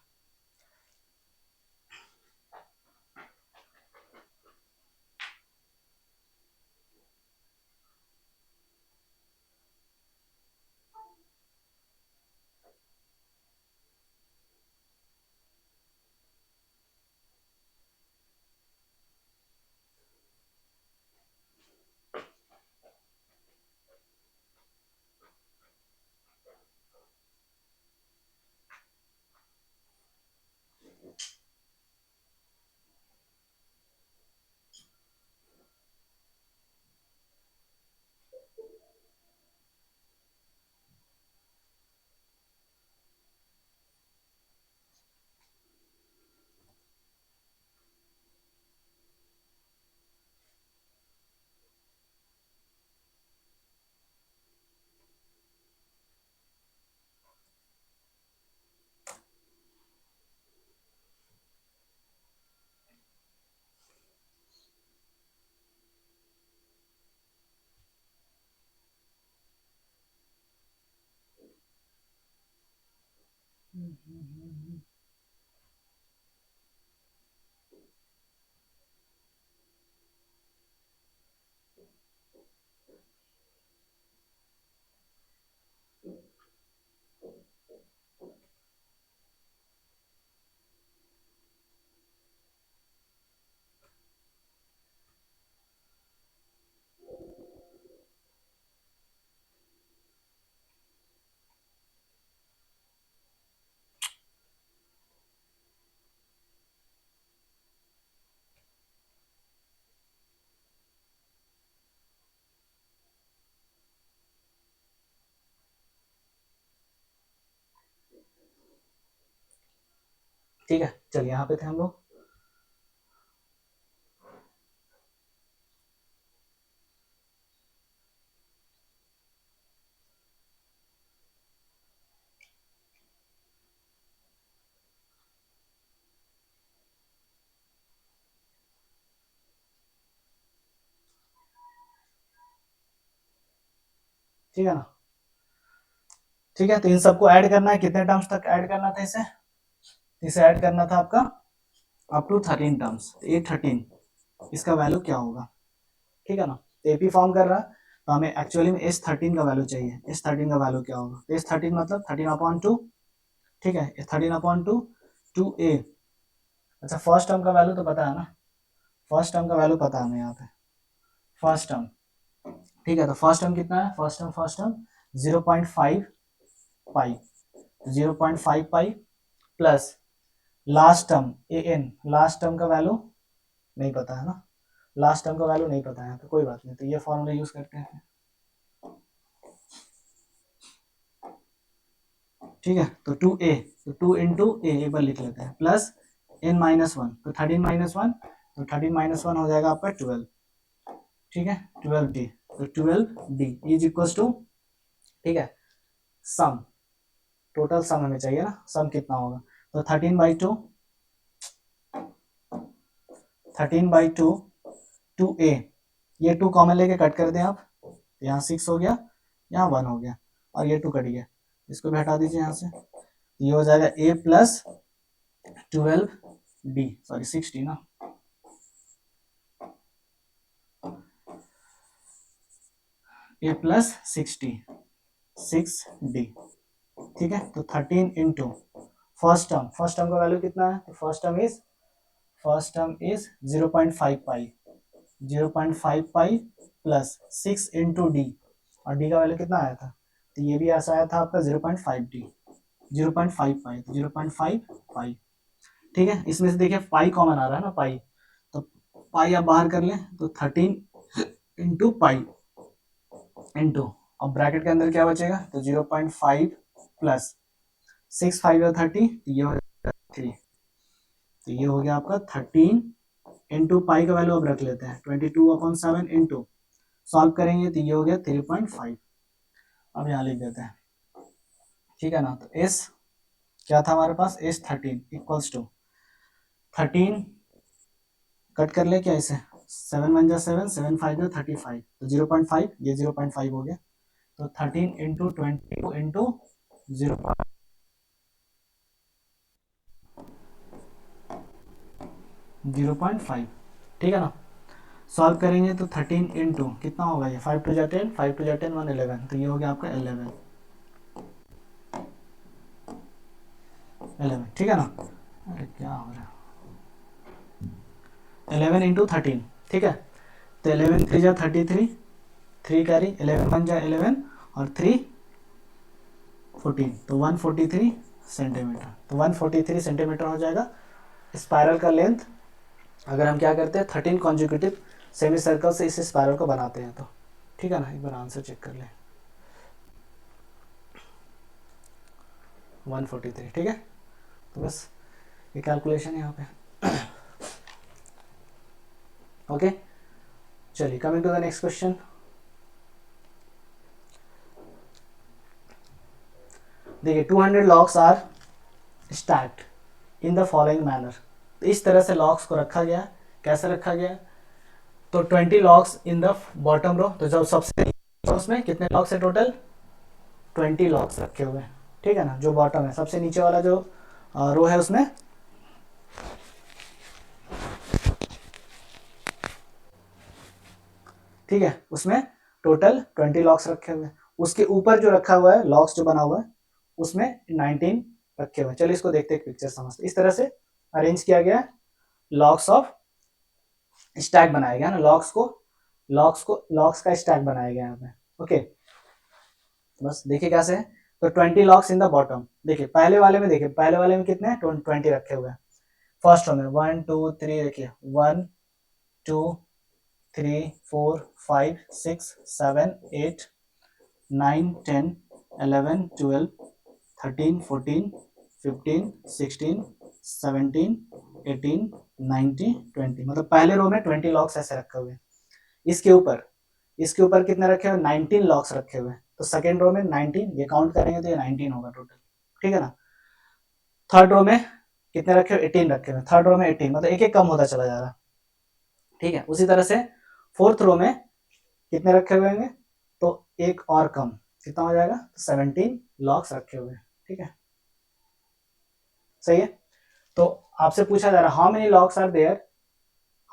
ठीक है, चलिए यहाँ पे थे हम लोग। ठीक है ना, ठीक है, तो इन सबको ऐड करना है, कितने टर्म्स तक ऐड करना था इसे ऐड करना था आपका अप टू 13 टर्म्स। तो ये 13 इसका वैल्यू क्या होगा, ठीक है ना। तो एपी फॉर्म कर रहा है, तो हमें एक्चुअली में S13 का वैल्यू चाहिए। S13 का वैल्यू क्या होगा, तो S13 मतलब 13/2, ठीक है, 13/2 2a। अच्छा, फर्स्ट टर्म का वैल्यू तो पता है ना, फर्स्ट टर्म का वैल्यू पता है हमें यहाँ पे, फर्स्ट टर्म, ठीक है। तो फर्स्ट टर्म कितना है, first term 0.5 pi, 0.5 pi plus last term an, last term का वैल्यू नहीं पता है ना, लास्ट टर्म का वैल्यू नहीं पता है, तो कोई बात नहीं, तो ये फॉर्मूला यूज करते हैं, ठीक है। तो 2a, तो 2 इंटू ए एक बार लिख लेते हैं, प्लस n-1, तो 13-1, तो 13-1 हो जाएगा आपका 12, ठीक है, 12d, तो 12d इज इक्वल टू, ठीक है, सम, टोटल सम हमें चाहिए ना, सम कितना होगा, तो 13/2, 13/2 2a, ये 2 कॉमन लेके कट कर दें आप, तो यहाँ 6 हो गया, यहाँ 1 हो गया, और ये 2 कट गया, इसको भी हटा दीजिए यहाँ से, तो ये हो जाएगा a प्लस 12d, सॉरी 60 ना, a प्लस 60 6d, ठीक है। तो 13 इंटू फर्स्ट टर्म का वैल्यू कितना है, तो first term is 0.5 pi, 0.5 pi plus 6 into d, और डी का वैल्यू कितना आया था, तो ये भी ऐसा आया था आपका 0.5 डी, 0.5 पाई, तो 0.5 पाई, ठीक है। इसमें से देखिए पाई कॉमन आ रहा है ना, पाई, तो पाई आप बाहर कर लें, तो 13 इंटू पाई इंटू, और ब्रैकेट के अंदर क्या बचेगा, तो 0.5 प्लस 6 5 30, ये हो जाएगा 3, तो ये हो गया आपका 13 इंटू पाई का वैल्यू अब रख लेते हैं 22/7 इंटू, सॉल्व करेंगे तो ये हो गया 3.5, अब यहाँ लिख देते हैं, ठीक है ना। तो एस क्या था हमारे पास, S13 इक्वल्स टू 13, कट कर ले क्या इसे, 7 1 7, 7 5 35, तो 0.5, ये 0.5 हो गया, तो 13 इंटू 22 इंटू 0.5, ठीक है ना। सॉल्व करेंगे तो 13 इंटू कितना होगा, ये 5 2 10, 5 2 10 1 11, तो ये हो गया आपका 11, ठीक है ना। अरे क्या हो रहा है, 11 इंटू 13, ठीक है। तो 11 3 जा 33, 3 कैरी, 11 1 जा 11, और 3 14, तो 143 सेंटीमीटर, तो 143 सेंटीमीटर हो जाएगा स्पायरल का लेंथ, अगर हम क्या करते हैं 13 कॉन्जिक्यूटिव सेमी सर्कल से इस स्पायरल को बनाते हैं तो, ठीक है ना। एक बार आंसर चेक कर लें, 143, ठीक है। तो बस ये कैलकुलेशन यहाँ पे, ओके। चलिए coming to the next question, देखिए 200 logs are stacked in the following manner, तो इस तरह से लॉक्स को रखा गया, कैसे रखा गया, तो 20 logs in the bottom row, तो जब सबसे उसमें कितने लॉक्स है टोटल, 20 लॉक्स रखे हुए हैं, ठीक है ना। जो बॉटम है सबसे नीचे वाला जो रो है उसमें, ठीक है, उसमें टोटल 20 लॉक्स रखे हुए हैं, उसके ऊपर जो रखा हुआ है लॉक्स जो बना हुआ है उसमें 19 रखे हुए हैं। चलिए इसको देखते हैं, पिक्चर समझते, इस तरह से अरेंज किया गया है, लॉक्स ऑफ स्टैक बनाया गया ना, लॉक्स का स्टैक बनाया गया यहाँ पे, ओके। बस देखिए कैसे है, तो 20 लॉक्स इन द बॉटम, देखिए पहले वाले में, देखिए पहले वाले में कितने 20 रखे हुए हैं, फर्स्ट रो में 1 2 3, देखिए 1 2 3 4 5 6 7 8 9 10 11 12 13 14 15 16 17, 18, 19, 20, मतलब पहले रो में 20 लॉक्स ऐसे रखे हुए। इसके ऊपर कितने रखे हुए? 19 लॉक्स रखे हुए। तो सेकेंड रो में 19, ये काउंट करेंगे तो ये 19 होगा टोटल, ठीक है ना। थर्ड रो में कितने रखे हुए? 18 रखे हुए। थर्ड रो में 18, मतलब एक एक कम होता चला जा रहा, ठीक है। उसी तरह से फोर्थ रो में कितने रखे हुए होंगे? तो एक और कम, कितना हो जाएगा? 17 लॉक्स रखे हुए, ठीक है, सही है। तो आपसे पूछा जा रहा है how many logs are there,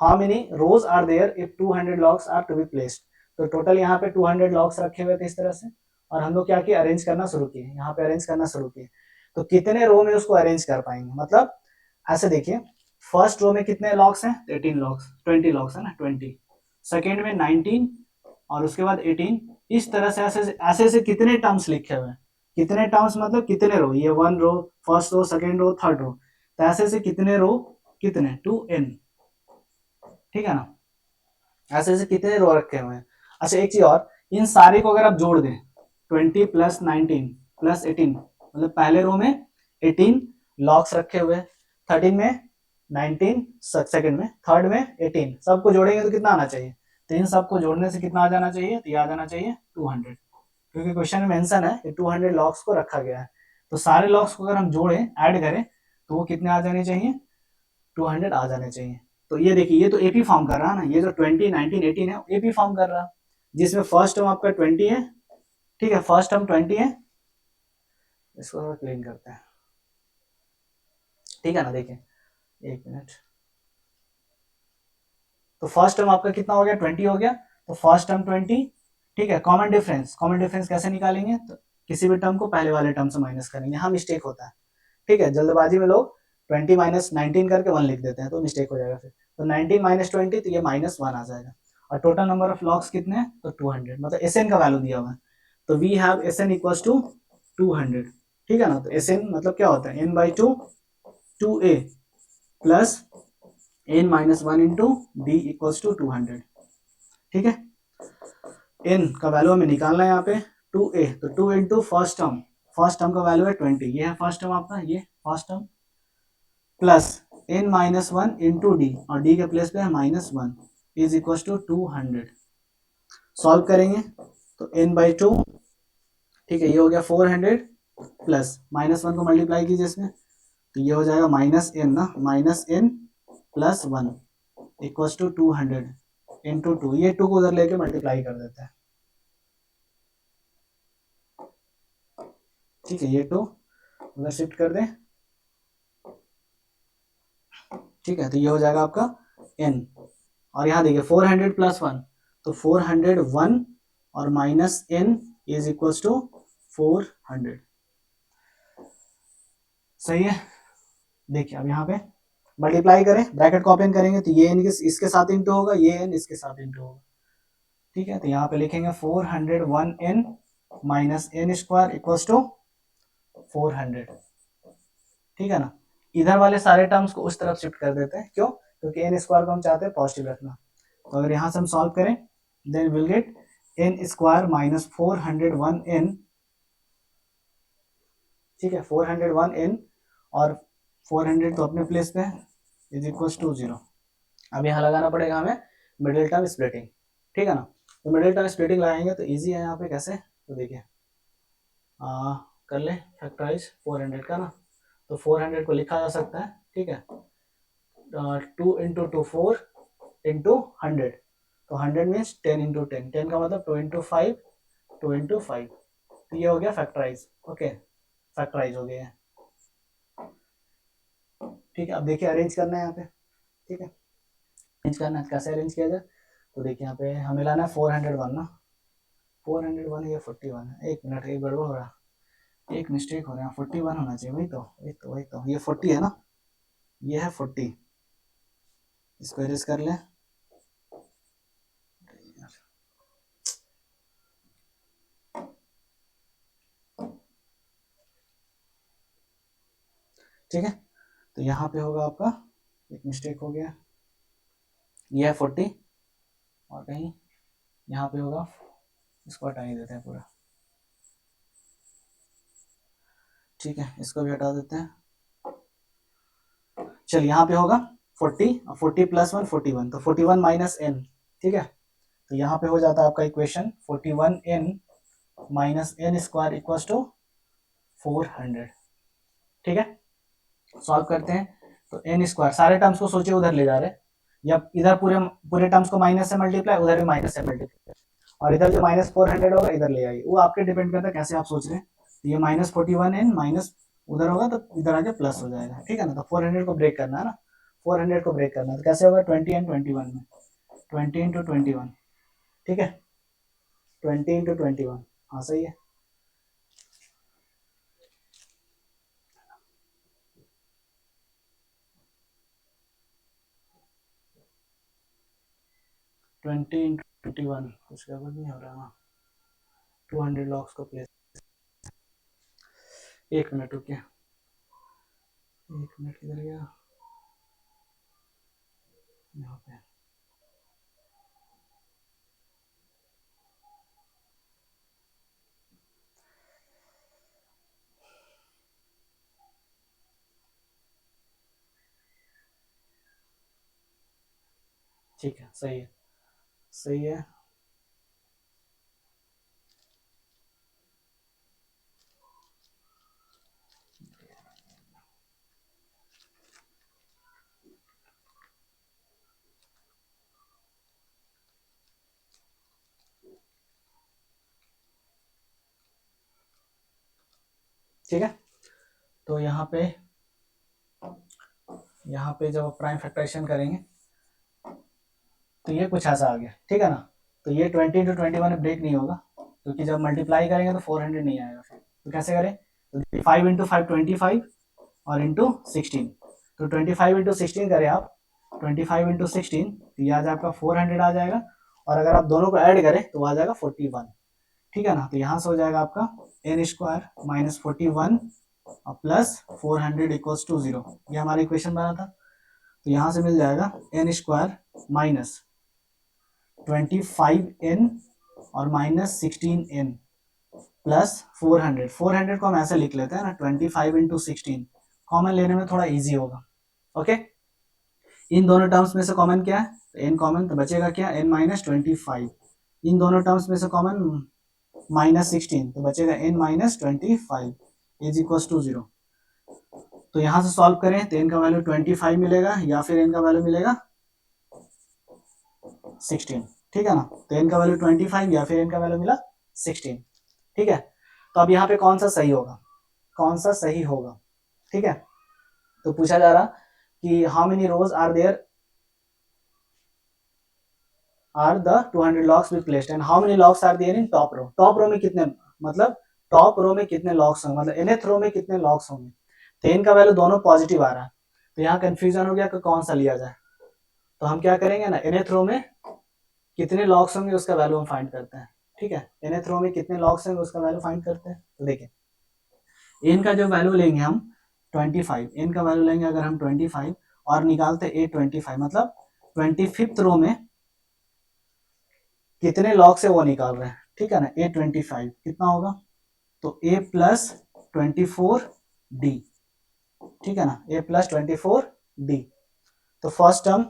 how many rows are there if 200 logs are to be placed. तो टोटल यहाँ पे 200 लॉक्स रखे हुए थे इस तरह से, और हम लोग क्या किए? अरेंज करना शुरू किए, यहाँ पे अरेंज करना शुरू किए। तो कितने रो में उसको अरेंज कर पाएंगे? मतलब ऐसे देखिए, फर्स्ट रो में कितने लॉक्स हैं? 18 लॉक्स, 20 लॉक्स है ना, 20। सेकेंड में 19 और उसके बाद 18। इस तरह से ऐसे ऐसे कितने टर्म्स लिखे हुए हैं? कितने टर्म्स मतलब कितने रो? ये one row, first row, second row, third row. तो ऐसे कितने रो? कितने? 2n, ठीक है ना। ऐसे कितने रो रखे हुए हैं। अच्छा एक चीज और, इन सारे को अगर आप जोड़ दें, 20 प्लस 19 प्लस 18, मतलब पहले रो में 18 लॉक्स रखे हुए, 13 में 19, सेकंड में, थर्ड में 18, सबको जोड़ेंगे तो कितना आना चाहिए? तो इन सबको जोड़ने से कितना आ जाना चाहिए? तो ये आ जाना चाहिए 200, क्योंकि क्वेश्चन में मेंशन है कि 200 लॉक्स को रखा गया है। तो सारे लॉक्स को अगर हम जोड़ें, ऐड करें, तो वो कितने आ जाने चाहिए? 200 आ जाने चाहिए। तो ये देखिए, ये तो एपी फॉर्म कर रहा है ना, ये जो 20, 19, 18 है एपी फॉर्म कर रहा है, जिसमें फर्स्ट टर्म आपका 20 है, ठीक है, फर्स्ट टर्म 20 है। इसको क्लीन करते हैं, ठीक है ना। देखिए एक मिनट, तो फर्स्ट टर्म आपका कितना हो गया? 20 हो गया। तो फर्स्ट टर्म 20, ठीक है। कॉमन डिफरेंस कैसे निकालेंगे? तो किसी भी टर्म को पहले वाले टर्म से माइनस करेंगे, यहाँ मिस्टेक होता है, ठीक है। जल्दबाजी में लोग 20 माइनस 19 करके 1 लिख देते हैं, तो मिस्टेक हो जाएगा फिर। तो 19 माइनस 20, तो ये -1 आ जाएगा। और टोटल नंबर ऑफ लॉक्स कितने हैं? तो 200, मतलब एसएन का वैल्यू दिया हुआ है। तो we have s n equals to 200, ठीक है ना। तो एसएन मतलब क्या होता है? n/2 2a plus n-1 into d equals to 200, ठीक है। n का वैल्यू हमें निकालना है यहाँ पे 2a, तो 2 इंटू फर्स्ट टर्म का वैल्यू है 20, ये है फर्स्ट टर्म आपका, ये first term, plus n-1 into d, और डी के प्लेस पे है -1, इज इक्वल टू 200। सॉल्व करेंगे तो n/2, ठीक है, ये हो गया 400, प्लस -1 को मल्टीप्लाई कीजिए इसमें, तो ये हो जाएगा -n ना, -n plus 1 equal to 200 into 2, ये 2 को उधर लेके मल्टीप्लाई कर देते हैं, ठीक है। ये 2 उधर शिफ्ट कर दें, ठीक है। तो ये हो जाएगा आपका n, और यहाँ देखिए 400 प्लस 1, तो 401 और minus n is equal to 400, सही है। देखिए अब यहाँ पे मल्टीप्लाई करें, ब्रैकेट को ओपन करेंगे तो ये n इसके साथ इंटू होगा, ये n इसके साथ इंटू होगा, ठीक है। तो यहाँ पे लिखेंगे 401n minus n square equals to 400, ठीक है ना। इधर वाले सारे टर्म्स को उस तरफ शिफ्ट कर देते हैं, क्यों? क्योंकि n स्क्वायर को हम चाहते हैं पॉजिटिव रखना। तो अगर यहाँ से हम सॉल्व करें, then will get n square minus 401n, ठीक है, 401n, और 400 तो अपने प्लेस पे है, इज इक्वल टू 0। अब यहाँ लगाना पड़ेगा हमें मिडिल टर्म स्प्लिटिंग, ठीक है ना। तो मिडिल टर्म स्प्लिटिंग लगाएंगे तो इजी है यहाँ पे, कैसे? तो देखिए कर ले फैक्टराइज 400 का ना, तो 400 को लिखा जा सकता है, ठीक है, 2 इंटू 2 4 इंटू 100, तो 100 मीन्स 10 इंटू 10, 10 का मतलब 2 इंटू 5, 2 इंटू 5, तो ये हो गया फैक्टराइज, ओके, फैक्टराइज हो गया है, ठीक है। अब देखिए अरेंज करना है यहाँ पे, ठीक है, अरेंज करना है, कैसे अरेंज किया जाए? तो देखिए यहाँ पे हमें लाना है 401 ना, 401 या 41 है, एक मिनट, एक गड़बड़ हो रहा है, एक मिस्टेक हो रहा है, 41 होना चाहिए, वही तो ये 40 है ना, ये है 40, इसको अरेंज कर लें, ठीक है। तो यहाँ पे होगा आपका, एक मिस्टेक हो गया, ये है 40, और कहीं यहाँ पे होगा, इसको हटा ही देते हैं पूरा, ठीक है, इसको भी हटा देते हैं, चलिए यहाँ पे होगा 40, 40 प्लस 1 41, तो 41 माइनस एन, ठीक है। तो यहाँ पे हो जाता है आपका equation 41n minus n square equals to 400, ठीक है। सॉल्व करते हैं, तो एन स्क्वायर सारे टर्म्स को सोचिए उधर ले जा रहे हैं, या इधर पूरे पूरे टर्म्स को माइनस से मल्टीप्लाई, उधर भी माइनस से मल्टीप्लाई, और इधर जो माइनस 400 होगा इधर ले आइए, वो आपके डिपेंड करता है कैसे आप सोच रहे हैं। तो ये माइनस 41n माइनस उधर होगा तो इधर आके प्लस हो जाएगा, ठीक है ना। तो 400 को ब्रेक करना है ना, 400 को ब्रेक करना है, तो कैसे होगा 20 एंड 21 में, 20 इंटू 21, ठीक है, 20 इंटू 21, हाँ सही है। ट्वेंटी इंटू 21 कुछ गड़बड़ नहीं हो रहा, 200 लॉक्स को प्लेस, एक मिनट रुकिए, एक मिनट किधर गया, यहाँ पे, ठीक है, सही है, सही है। ठीक है, तो यहाँ पे जब प्राइम फैक्टराइजेशन करेंगे तो ये कुछ ऐसा आ गया, ठीक है ना। तो ये 20 इंटू 21 ब्रेक नहीं होगा, क्योंकि जब मल्टीप्लाई करेंगे तो 400 नहीं आएगा फिर, तो कैसे करें, तो 5 इंटू 5 25 और इंटू 16, तो 25 इंटू 16 करें आप, 25 इंटू 16, तो ये आ जाए आपका 400 आ जाएगा, और अगर आप दोनों को ऐड करें तो आ जाएगा 41, ठीक है ना। तो यहाँ से हो जाएगा आपका n square minus 41 plus 400 equals to 0, ये हमारा इक्वेशन बना था। तो यहाँ से मिल जाएगा एन स्क्वायर माइनस 25n और माइनस 16n प्लस 400 को हम ऐसे लिख लेते हैं ना, 25 इंटू 16, कॉमन लेने में थोड़ा इजी होगा, ओके। इन दोनों टर्म्स में से कॉमन क्या है, तो n कॉमन, तो बचेगा क्या n माइनस 25, इन दोनों टर्म्स में से कॉमन माइनस 16, तो बचेगा n minus 25 is equal to 0। तो यहाँ से सॉल्व करें तो n का वैल्यू 25 मिलेगा, या फिर n का वैल्यू मिलेगा 16, ठीक है ना। तो n का वैल्यू 25 या फिर n का वैल्यू मिला 16, ठीक है। तो अब यहाँ पे कौन सा सही होगा, कौन सा सही होगा, ठीक है। तो पूछा जा रहा कि how many rows are there are the 200 logs with placed and how many logs are there in top row, top row में कितने, मतलब टॉप रो में कितने लॉक्स होंगे, मतलब nth रो में कितने लॉक्स होंगे। तो n का वैल्यू दोनों पॉजिटिव आ रहा है, तो यहाँ कंफ्यूजन हो गया कि कौन सा लिया जाए। तो हम क्या करेंगे ना, nth रो में कितने लॉक्स होंगे उसका वैल्यू हम फाइंड करते हैं, ठीक है। nth रो में कितने लॉक्स होंगे उसका वैल्यू फाइंड करते हैं। तो देखिए n का जो वैल्यू लेंगे हम 25, n का वैल्यू लेंगे अगर हम 25 और निकालते a25, मतलब 25th रो में कितने लॉक्स है वो निकाल रहे हैं, ठीक है ना। a25 कितना होगा, तो a प्लस 24d, ठीक है ना, a प्लस 24d। तो फर्स्ट टर्म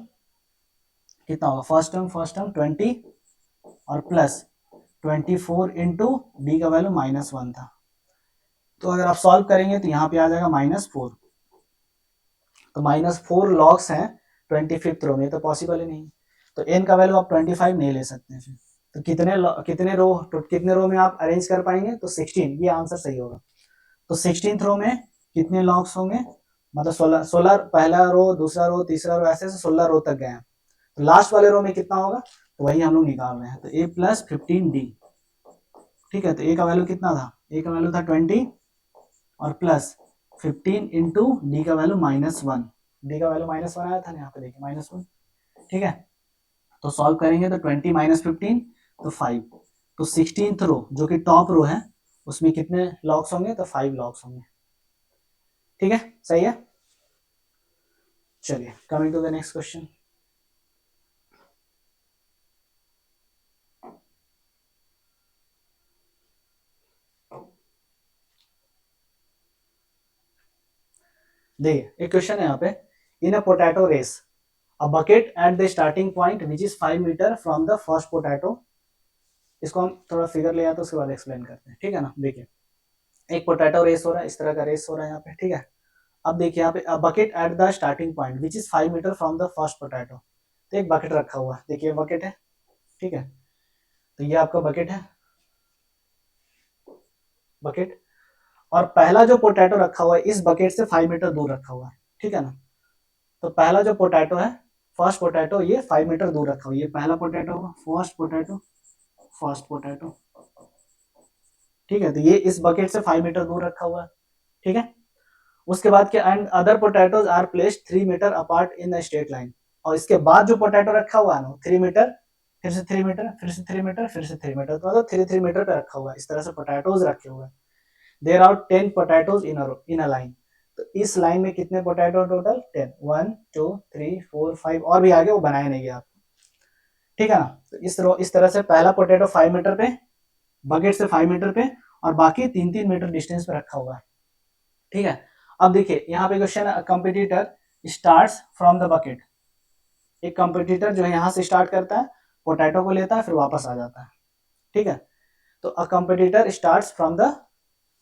कितना होगा, फर्स्ट टर्म 20 और प्लस 24 इंटू डी का वैल्यू -1 था, तो अगर आप सॉल्व करेंगे तो यहाँ पे आ जाएगा -4, तो -4 लॉग्स हैं 25th रो में, तो पॉसिबल ही नहीं। तो n का वैल्यू आप 25 नहीं ले सकते हैं फिर, तो कितने रो में आप अरेंज कर पाएंगे, तो 16, ये आंसर सही होगा। तो 16th रो में कितने लॉग्स होंगे, मतलब 16 पहला रो, दूसरा रो, तीसरा रो, ऐसे 16 रो तक गए हैं, तो लास्ट वाले रो में कितना होगा, तो वही हम लोग निकाल रहे हैं। तो a प्लस 15d, ठीक है। तो a का वैल्यू कितना था, a का वैल्यू था 20 और प्लस 15 इंटू डी का वैल्यू -1, डी का वैल्यू -1 आया था ना, यहाँ पे देखिए -1, ठीक है। तो सॉल्व करेंगे तो 20 माइनस 15 तो 5, तो 16th रो जो कि टॉप रो है उसमें कितने लॉक्स होंगे, तो 5 लॉक्स होंगे, ठीक है, सही है। चलिए coming to the next question. देखिए एक क्वेश्चन है यहाँ पे, in a potato race, a bucket at the starting point which is 5 metre from the first potato. इसको हम थोड़ा फिगर ले आते हैं, उसके बाद एक्सप्लेन करते हैं, ठीक है ना। देखिए एक पोटैटो रेस हो रहा है, इस तरह का रेस हो रहा है यहाँ पे, ठीक है। अब देखिए यहाँ पे bucket at the starting point which is 5 metre from the first potato. तो एक बकेट रखा हुआ है, देखिए बकेट है, ठीक है। तो ये आपका बकेट है, बकेट, और पहला जो पोटैटो रखा हुआ है इस बकेट से 5 मीटर दूर रखा हुआ है, ठीक है ना। तो पहला जो पोटैटो है, फर्स्ट पोटैटो, ये 5 मीटर दूर रखा हुआ है, ये पहला पोटैटो होगा, फर्स्ट पोटैटो, फर्स्ट पोटैटो, ठीक है। तो ये इस बकेट से 5 मीटर दूर रखा हुआ है, ठीक है। उसके बाद के and other potatoes are placed 3 metre apart in the straight line. और इसके बाद जो पोटैटो रखा हुआ है ना 3 मीटर, फिर से 3 मीटर, फिर से 3 मीटर, फिर से 3 मीटर, तो मतलब 3 मीटर पे रखा हुआ है। इस तरह से पोटैटोज रखे हुए हैं। There are 10 potatoes in a line. तो इस लाइन में कितने पोटैटो टोटल? 10, 1 2 3 4 5, और भी आगे वो बनाया नहीं गया आपको, ठीक है ना। तो इस तरह से पहला पोटैटो 5 मीटर पे, बकेट से 5 मीटर पे, और बाकी 3-3 मीटर डिस्टेंस पे रखा हुआ है, ठीक है। अब देखिए यहाँ पे क्वेश्चन है, competitor starts from the bucket. एक कंपटीटर जो है यहाँ से स्टार्ट करता है, पोटैटो को लेता है, फिर वापस आ जाता है, ठीक है। तो a competitor starts from the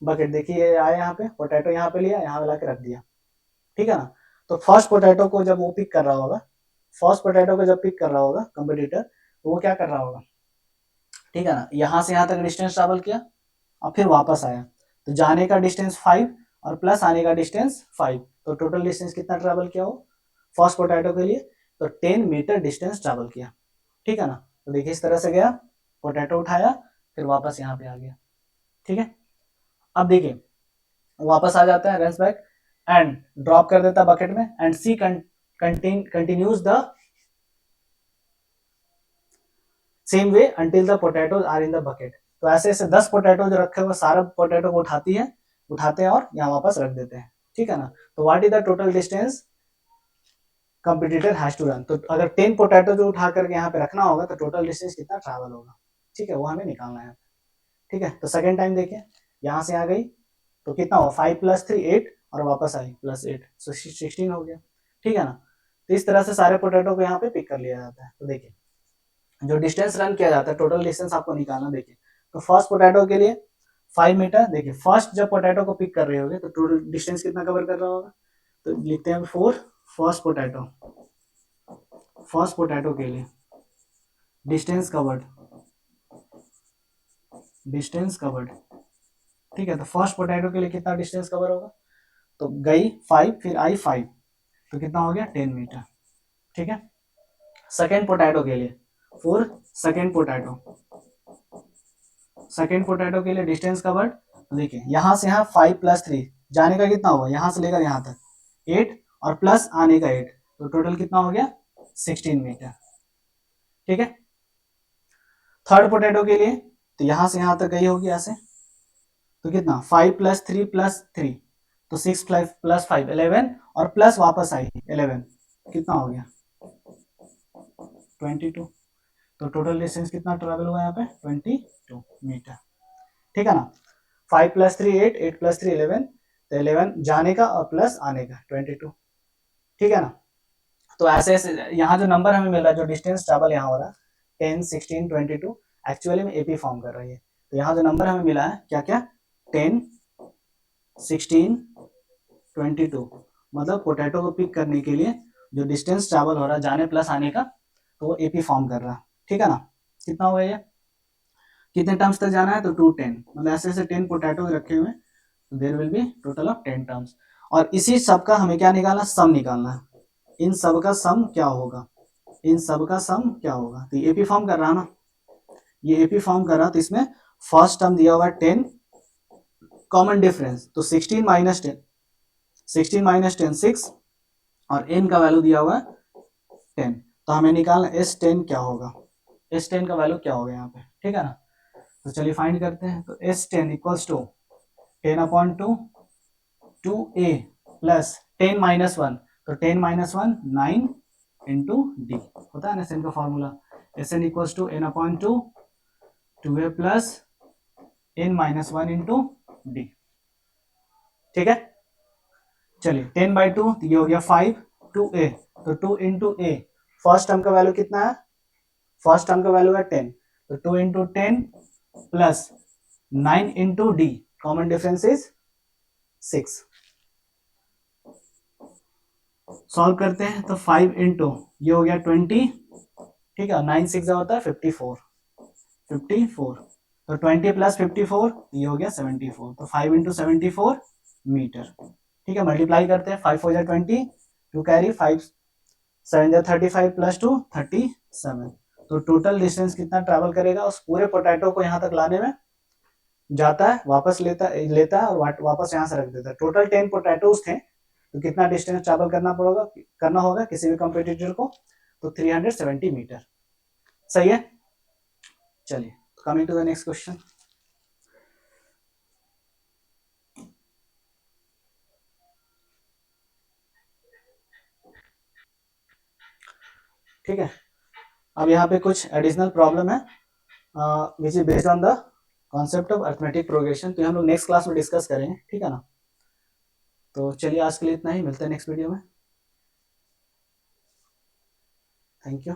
bucket, देखिए आया यहाँ पे पोटैटो, यहाँ पे लिया, यहाँ पे लाके रख दिया, ठीक है ना। तो फर्स्ट पोटैटो को जब वो पिक कर रहा होगा, फर्स्ट पोटैटो को जब पिक कर रहा होगा कंपटीटर, तो वो क्या कर रहा होगा, ठीक है ना। यहाँ से यहाँ तक डिस्टेंस ट्रेवल किया और फिर वापस आया, तो जाने का डिस्टेंस 5 और प्लस आने का डिस्टेंस 5, तो टोटल डिस्टेंस कितना ट्रेवल किया हो फर्स्ट पोटैटो के लिए? तो 10 मीटर डिस्टेंस ट्रेवल किया, ठीक है ना। तो देखिए इस तरह से गया, पोटैटो उठाया, फिर वापस यहाँ पे आ गया, ठीक है। अब देखिए वापस आ जाता है, रन्स बैक एंड ड्रॉप कर देता है बकेट में, and she continues the same way until the potatoes are in the bucket. तो ऐसे ऐसे 10 पोटैटो जो रखे हुए सारा पोटैटो को उठाते हैं और यहाँ वापस रख देते हैं, ठीक है ना। तो what is the total distance competitor has to run? तो अगर 10 पोटैटो जो उठा करके यहाँ पे रखना होगा तो टोटल डिस्टेंस कितना ट्रैवल होगा, ठीक है, वो हमें निकालना है, ठीक है। तो सेकंड टाइम देखिए यहाँ से आ गई, तो कितना हो 5 + 3 8, और वापस आई +8, सो 16 हो गया, ठीक है ना। तो इस तरह से सारे पोटैटो को यहाँ पे पिक कर लिया जाता है। तो देखिए जो डिस्टेंस रन किया जाता है, टोटल डिस्टेंस आपको निकालना। देखिए तो फर्स्ट पोटैटो के लिए 5 मीटर, देखिए फर्स्ट जब पोटैटो को पिक कर रहे होगे तो टोटल डिस्टेंस कितना कवर कर रहा होगा? तो लिखते हैं 4, फर्स्ट पोटैटो के लिए डिस्टेंस कवर्ड, ठीक है। तो फर्स्ट पोटैटो के लिए कितना डिस्टेंस कवर होगा? तो गई 5, फिर आई 5, तो कितना हो गया 10 मीटर, ठीक है। सेकेंड पोटैटो के लिए 4, सेकेंड पोटैटो के लिए डिस्टेंस कवर्ड, देखिए यहाँ से यहाँ 5 + 3, जाने का कितना होगा यहाँ से लेकर यहाँ तक 8, और प्लस आने का 8, तो टोटल कितना हो गया 16 मीटर, ठीक है। थर्ड पोटैटो के लिए तो यहाँ से यहाँ तक गई होगी ऐसे, तो कितना 5 + 3 + 3, तो 6 + 5 11, और प्लस वापस आई 11, कितना हो गया 22। तो टोटल डिस्टेंस कितना ट्रेवल हुआ यहाँ पे 22 मीटर, ठीक है ना। 5 + 3 8, 8 + 3 11, तो 11 जाने का और प्लस आने का 22, ठीक है ना। तो ऐसे ऐसे यहाँ जो नंबर हमें मिल रहा है, जो डिस्टेंस ट्रेवल यहाँ हो रहा है 10 16 22, एक्चुअली में एपी फॉर्म कर रही है। तो यहाँ जो नंबर हमें मिला है क्या क्या 10 16 22, मतलब पोटैटो को पिक करने के लिए जो डिस्टेंस ट्रेवल हो रहा है जाने प्लस आने का, तो वो एपी फॉर्म कर रहा है, ठीक है ना। कितना हुआ ये, कितने टर्म्स तक जाना है? तो 2 10, मतलब ऐसे ऐसे 10 पोटैटो रखे हुए, तो there will be total of 10 terms. और इसी सब का हमें क्या निकालना, सम निकालना है। इन सब का सम क्या होगा, तो ये एपी फॉर्म कर रहा है ना, ये एपी फॉर्म कर रहा, तो इसमें फर्स्ट टर्म दिया हुआ है 10, कॉमन डिफरेंस, तो 16 - 10, 16 - 10 6, और n का वैल्यू दिया हुआ है 10, तो हमें निकालना S10 क्या होगा, S10 का वैल्यू क्या होगा यहाँ पे, ठीक है ना। तो चलिए फाइंड करते हैं। तो S10 = 10/2 2a प्लस 10 - 1, तो 10 - 1 9 इंटू डी, होता है ना SN का formula. SN = n/2 2a plus n - 1 into D, ठीक है। चलिए 10/2, तो ये हो गया 5, 2a, तो 2 इंटू ए, फर्स्ट टर्म का वैल्यू कितना है, फर्स्ट टर्म का वैल्यू है 10, तो 2 into 10 plus 9 into D, common difference is 6। Solve करते हैं तो 5 इंटू ये हो गया 20, ठीक है, 9 6 होता है 54, 54, तो 20 प्लस 54 ये हो गया 74, तो 5 इंटू 74 मीटर, ठीक है। मल्टीप्लाई करते हैं, 5 4 जा 20, 2 कैरी, 5 7 जा 35 प्लस 2 37, तो टोटल डिस्टेंस कितना ट्रैवल करेगा उस पूरे पोटैटो को यहाँ तक लाने में, जाता है वापस लेता है और वापस यहाँ से रख देता है। टोटल 10 पोटैटोज थे, तो कितना डिस्टेंस ट्रैवल करना होगा किसी भी कंपटीटर को, तो 370 मीटर। सही है, चलिए coming to the next question. ठीक है, अब यहाँ पे कुछ एडिशनल प्रॉब्लम है which is based on the concept of arithmetic progression, तो हम लोग नेक्स्ट क्लास में डिस्कस करेंगे, ठीक है ना। तो चलिए आज के लिए इतना ही, मिलते हैं नेक्स्ट वीडियो में। Thank you.